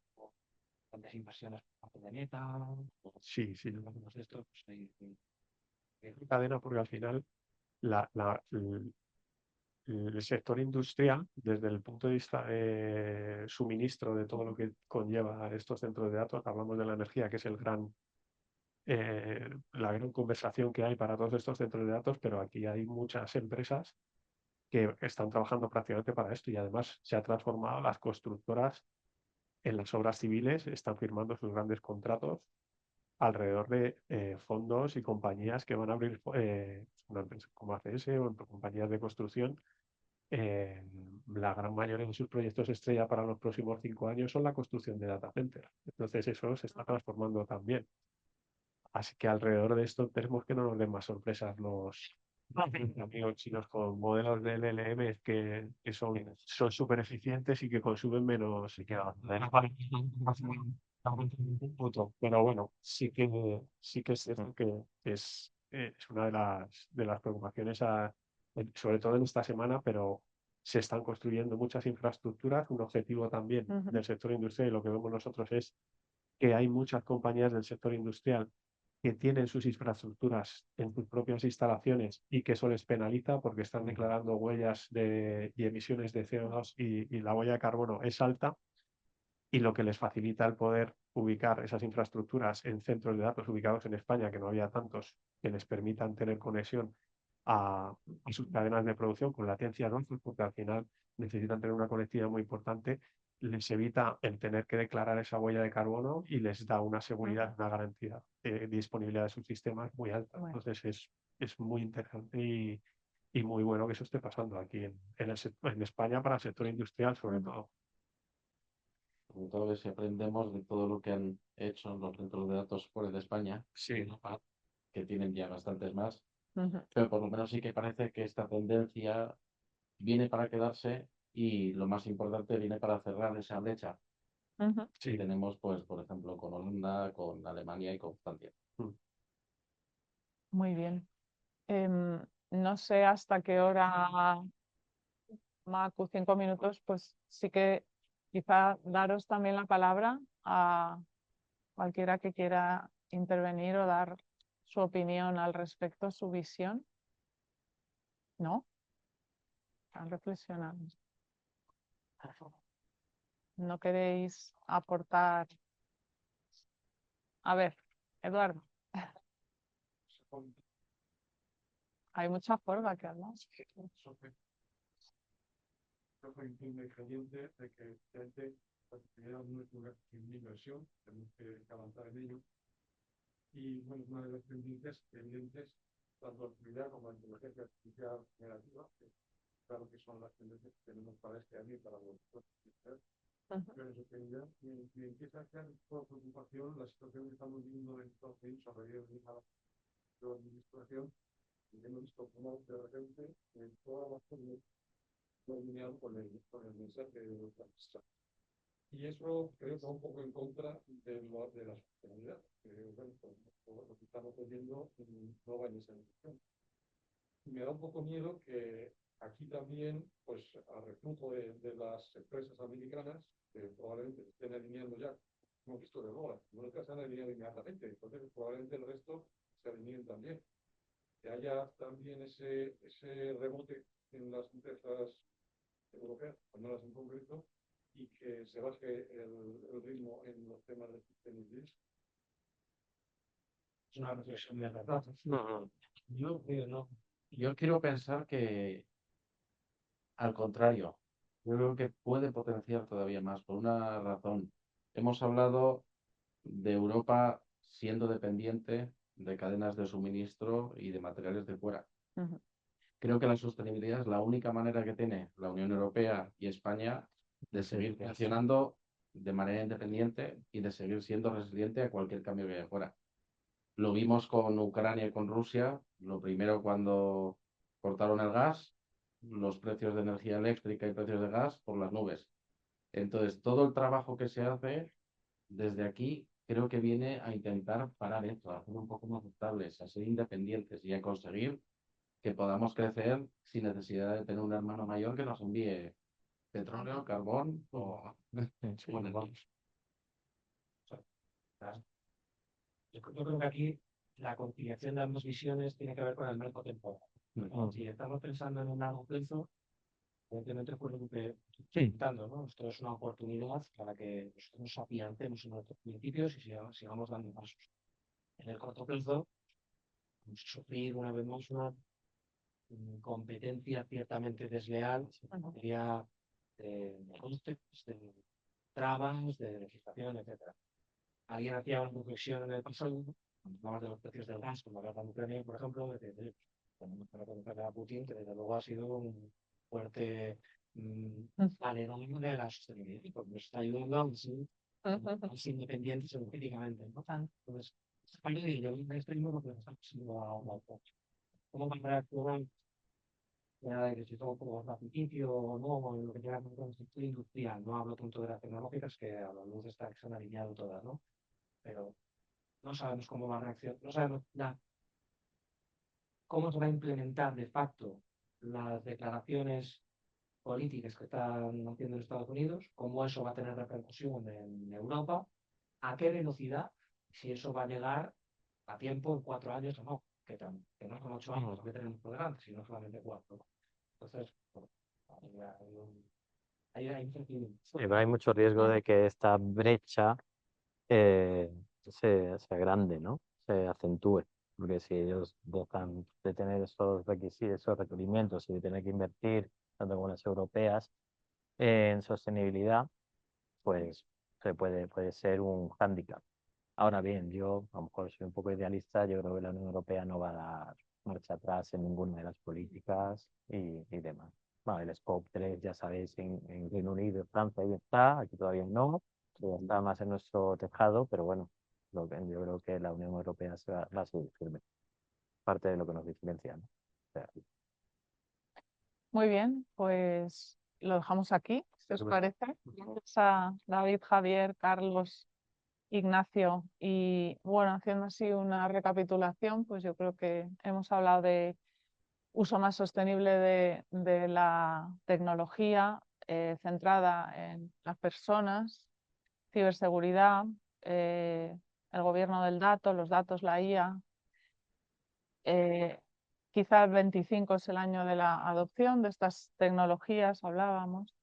grandes inversiones por parte de Meta, Sí. de esto, pues Cadena, porque al final el sector industrial, desde el punto de vista de suministro de todo lo que conlleva estos centros de datos, hablamos de la energía, que es la gran conversación que hay para todos estos centros de datos, pero aquí hay muchas empresas que están trabajando prácticamente para esto y además se ha transformado las constructoras en las obras civiles, están firmando sus grandes contratos alrededor de fondos y compañías que van a abrir una empresa como ACS o compañías de construcción la gran mayoría de sus proyectos estrella para los próximos 5 años son la construcción de data centers. Entonces eso se está transformando también. Así que alrededor de esto tenemos que no nos den más sorpresas los amigos chinos con modelos de LLM que son súper eficientes y que consumen menos y que pero bueno, sí que es cierto que es una de las preocupaciones, sobre todo en esta semana, pero se están construyendo muchas infraestructuras. Un objetivo también del sector industrial, y lo que vemos nosotros es que hay muchas compañías del sector industrial que tienen sus infraestructuras en sus propias instalaciones y que eso les penaliza porque están declarando huellas y emisiones de CO2 y la huella de carbono es alta, y lo que les facilita el poder ubicar esas infraestructuras en centros de datos ubicados en España, que no había tantos, que les permitan tener conexión a sus cadenas de producción con latencias bajas, porque al final necesitan tener una conectividad muy importante, les evita el tener que declarar esa huella de carbono y les da una seguridad, una garantía de disponibilidad de sus sistemas muy alta. Bueno. Entonces es muy interesante y muy bueno que eso esté pasando aquí en España para el sector industrial, sobre todo. Sobre todo que si aprendemos de todo lo que han hecho los centros de datos fuera de España, Sí, que tienen ya bastantes más, Ujú. pero por lo menos sí que parece que esta tendencia viene para quedarse y lo más importante viene para cerrar esa brecha Ujú. que tenemos, pues, por ejemplo, con Holanda, con Alemania y con Francia. Muy bien. No sé hasta qué hora, Macu, 5 minutos, pues sí que quizá daros también la palabra a cualquiera que quiera intervenir o dar su opinión al respecto, su visión. ¿No? Están reflexionando. ¿No queréis aportar? A ver, Eduardo, hay mucha forma que hablar. Yo soy firme creyente de que la actividad no es una inversión, tenemos que avanzar en ello. Y bueno, una de las pendientes evidentes, tanto la actividad como la inteligencia artificial generativa, que claro que son las tendencias que tenemos para este año y para los próximos. Pero en su realidad me empieza a crear toda preocupación la situación que estamos viviendo en Estados Unidos a raíz de la administración, y hemos visto cómo de repente todas las cosas alineado con el mensaje de los artistas. Y eso creo que va un poco en contra de la sostenibilidad. Bueno, pues, lo que estamos oyendo no va en esa dirección. Me da un poco miedo que aquí también, pues a reflujo de las empresas americanas, que probablemente se estén alineando ya, hemos visto de moda, no es que se han alineado inmediatamente, entonces probablemente el resto se alineen también. Que haya también ese rebote en las empresas europeas, españolas en concreto, y que se baje el ritmo en los temas de sostenibilidad. Es una reflexión de verdad. Yo creo, no. Yo quiero pensar que, al contrario, yo creo que puede potenciar todavía más, por una razón. Hemos hablado de Europa siendo dependiente de cadenas de suministro y de materiales de fuera. Ujú. Creo que la sostenibilidad es la única manera que tiene la Unión Europea y España de seguir funcionando de manera independiente y de seguir siendo resiliente a cualquier cambio que haya fuera. Lo vimos con Ucrania y con Rusia, lo primero cuando cortaron el gas, los precios de energía eléctrica y precios de gas por las nubes. Entonces, todo el trabajo que se hace desde aquí creo que viene a intentar parar esto, a hacer un poco más estables, a ser independientes y a conseguir que podamos crecer sin necesidad de tener un hermano mayor que nos envíe petróleo, carbón o... Yo creo que aquí la conciliación de ambas visiones tiene que ver con el marco temporal. Si estamos pensando en un largo plazo, evidentemente fue lo que estoy intentando, ¿no? Esto es una oportunidad para que nosotros nos afiancemos en nuestros principios y sigamos dando pasos. En el corto plazo, vamos a sufrir una vez más una competencia ciertamente desleal en materia de costes, de trabas, de legislación, etcétera. Alguien hacía una reflexión en el pasado, cuando hablamos de los precios del gas, como la guerra de Ucrania, por ejemplo, tenemos para conocer a Putin, que desde luego ha sido un fuerte Mm. alerón de la sostenibilidad, porque nos está ayudando a ser más independientes energéticamente, ¿no? Entonces, España y yo esto mismo lo que nos está pasando a Europa. ¿Cómo cambiar actuar? Ya que si todo como rapidito o no, en lo que llega con el sector industrial, no hablo tanto de las tecnológicas, que a la luz está que se han alineado todas, ¿no? Pero no sabemos cómo va a reaccionar, no sabemos ya cómo se va a implementar de facto las declaraciones políticas que están haciendo en Estados Unidos, cómo eso va a tener repercusión en Europa, a qué velocidad, si eso va a llegar a tiempo en 4 años o no, que no son 8 años lo que tenemos por delante, sino solamente 4. Entonces, bueno, hay incertidumbre. Sí, pero hay mucho riesgo de que esta brecha eh, se agrande, ¿no? Se acentúe. Porque si ellos dejan de tener esos requisitos, esos requerimientos y de tener que invertir, tanto como las europeas, en sostenibilidad, pues puede ser un hándicap. Ahora bien, yo a lo mejor soy un poco idealista, yo creo que la Unión Europea no va a dar marcha atrás en ninguna de las políticas y demás. Bueno, el Scope 3, ya sabéis, en Reino Unido, Francia, ahí está, aquí todavía no, está más en nuestro tejado, pero bueno, yo creo que la Unión Europea va a seguir firme, parte de lo que nos diferencia, ¿no? O sea, Muy bien, pues lo dejamos aquí, si os parece. Gracias a David, Javier, Carlos, Ignacio. Y bueno, haciendo así una recapitulación, pues yo creo que hemos hablado de uso más sostenible de la tecnología centrada en las personas, ciberseguridad, eh, el gobierno del dato, los datos, la IA. Quizá el 25 es el año de la adopción de estas tecnologías, hablábamos.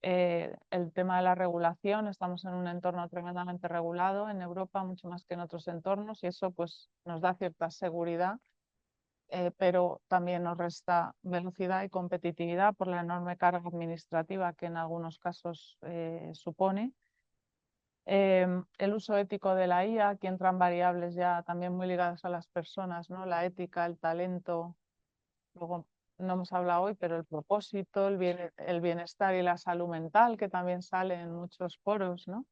El tema de la regulación, estamos en un entorno tremendamente regulado en Europa, mucho más que en otros entornos, y eso pues nos da cierta seguridad, pero también nos resta velocidad y competitividad por la enorme carga administrativa que en algunos casos supone. El uso ético de la IA, aquí entran variables ya también muy ligadas a las personas, ¿no? La ética, el talento, luego no hemos hablado hoy, pero el propósito, el bienestar y la salud mental, que también sale en muchos foros, ¿no?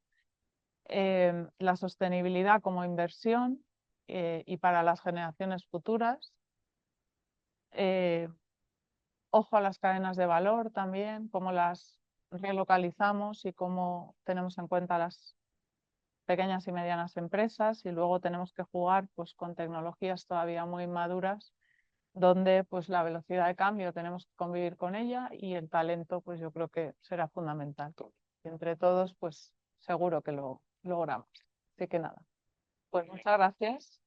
La sostenibilidad como inversión y para las generaciones futuras. Ojo a las cadenas de valor también, cómo las relocalizamos y cómo tenemos en cuenta las pequeñas y medianas empresas, y luego tenemos que jugar pues, con tecnologías todavía muy maduras donde pues la velocidad de cambio tenemos que convivir con ella y el talento pues yo creo que será fundamental. Y entre todos pues seguro que lo logramos. Así que nada, pues muchas gracias.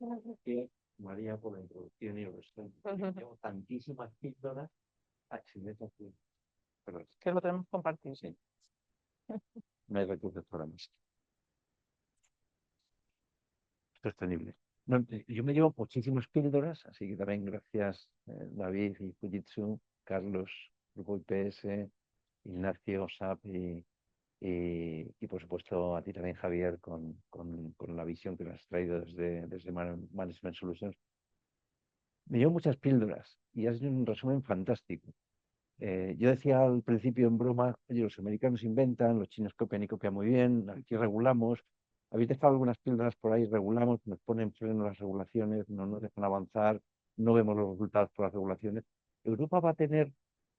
Gracias. María, por la introducción y el resto. Tengo tantísimas píldoras. Perdón, Que lo tenemos compartido. sí. No hay recursos para más. Sostenible. No, yo me llevo muchísimas píldoras, así que también gracias David y Fujitsu, Carlos, Grupo IPS, Ignacio, SAP y por supuesto a ti también Javier con la visión que nos has traído desde Management Solutions. Me llevo muchas píldoras y has hecho un resumen fantástico. Yo decía al principio en broma, oye, los americanos inventan, los chinos copian y copian muy bien, aquí regulamos. Habéis dejado algunas píldoras por ahí, regulamos, nos ponen freno las regulaciones, no nos dejan avanzar, no vemos los resultados por las regulaciones. Europa va a tener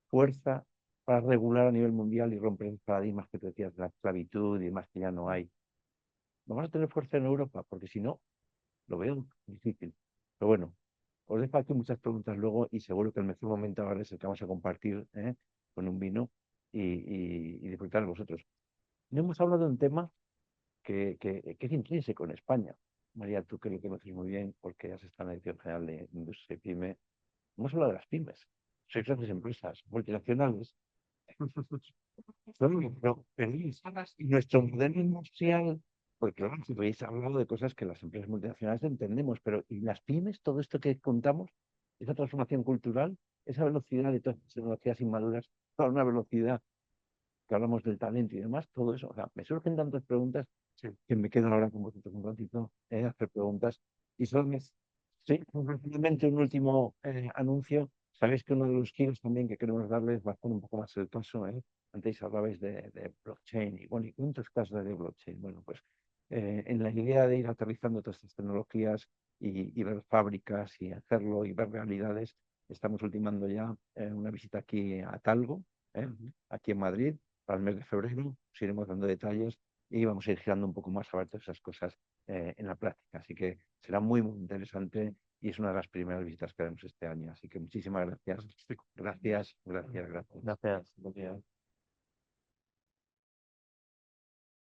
fuerza para regular a nivel mundial y romper esos paradigmas que te decías de la esclavitud y demás que ya no hay. Vamos a tener fuerza en Europa, porque si no, lo veo difícil. Pero bueno, os dejo aquí muchas preguntas luego y seguro que el mejor momento ahora es el que vamos a compartir con un vino y disfrutar vosotros. No hemos hablado de un tema que es intrínseco en España. María, tú que lo conoces muy bien porque has estado en la Dirección General de Industria y Pyme. Hemos hablado de las pymes. Sois grandes empresas multinacionales. Y nuestro modelo industrial, porque claro, si habéis hablado de cosas que las empresas multinacionales entendemos, pero ¿y las pymes, todo esto que contamos, esa transformación cultural, esa velocidad de todas las tecnologías inmaduras, toda una velocidad que hablamos del talento y demás, todo eso? O sea, me surgen tantas preguntas que me quedo ahora con vosotros un ratito, hacer preguntas y solo Sí, rápidamente un último anuncio. Sabéis que uno de los giros también que queremos darles va a ser un poco más el paso, ¿eh? Antes hablabais de blockchain y bueno, ¿y cuántos casos de blockchain? Bueno, pues en la idea de ir aterrizando todas estas tecnologías y ver fábricas y hacerlo y ver realidades, estamos ultimando ya una visita aquí a Talgo, ¿eh? Aquí en Madrid, para el mes de febrero. Os iremos dando detalles y vamos a ir girando un poco más a ver todas esas cosas en la práctica. Así que será muy, muy interesante y es una de las primeras visitas que haremos este año. Así que muchísimas gracias. Gracias, gracias, gracias. Gracias. Gracias.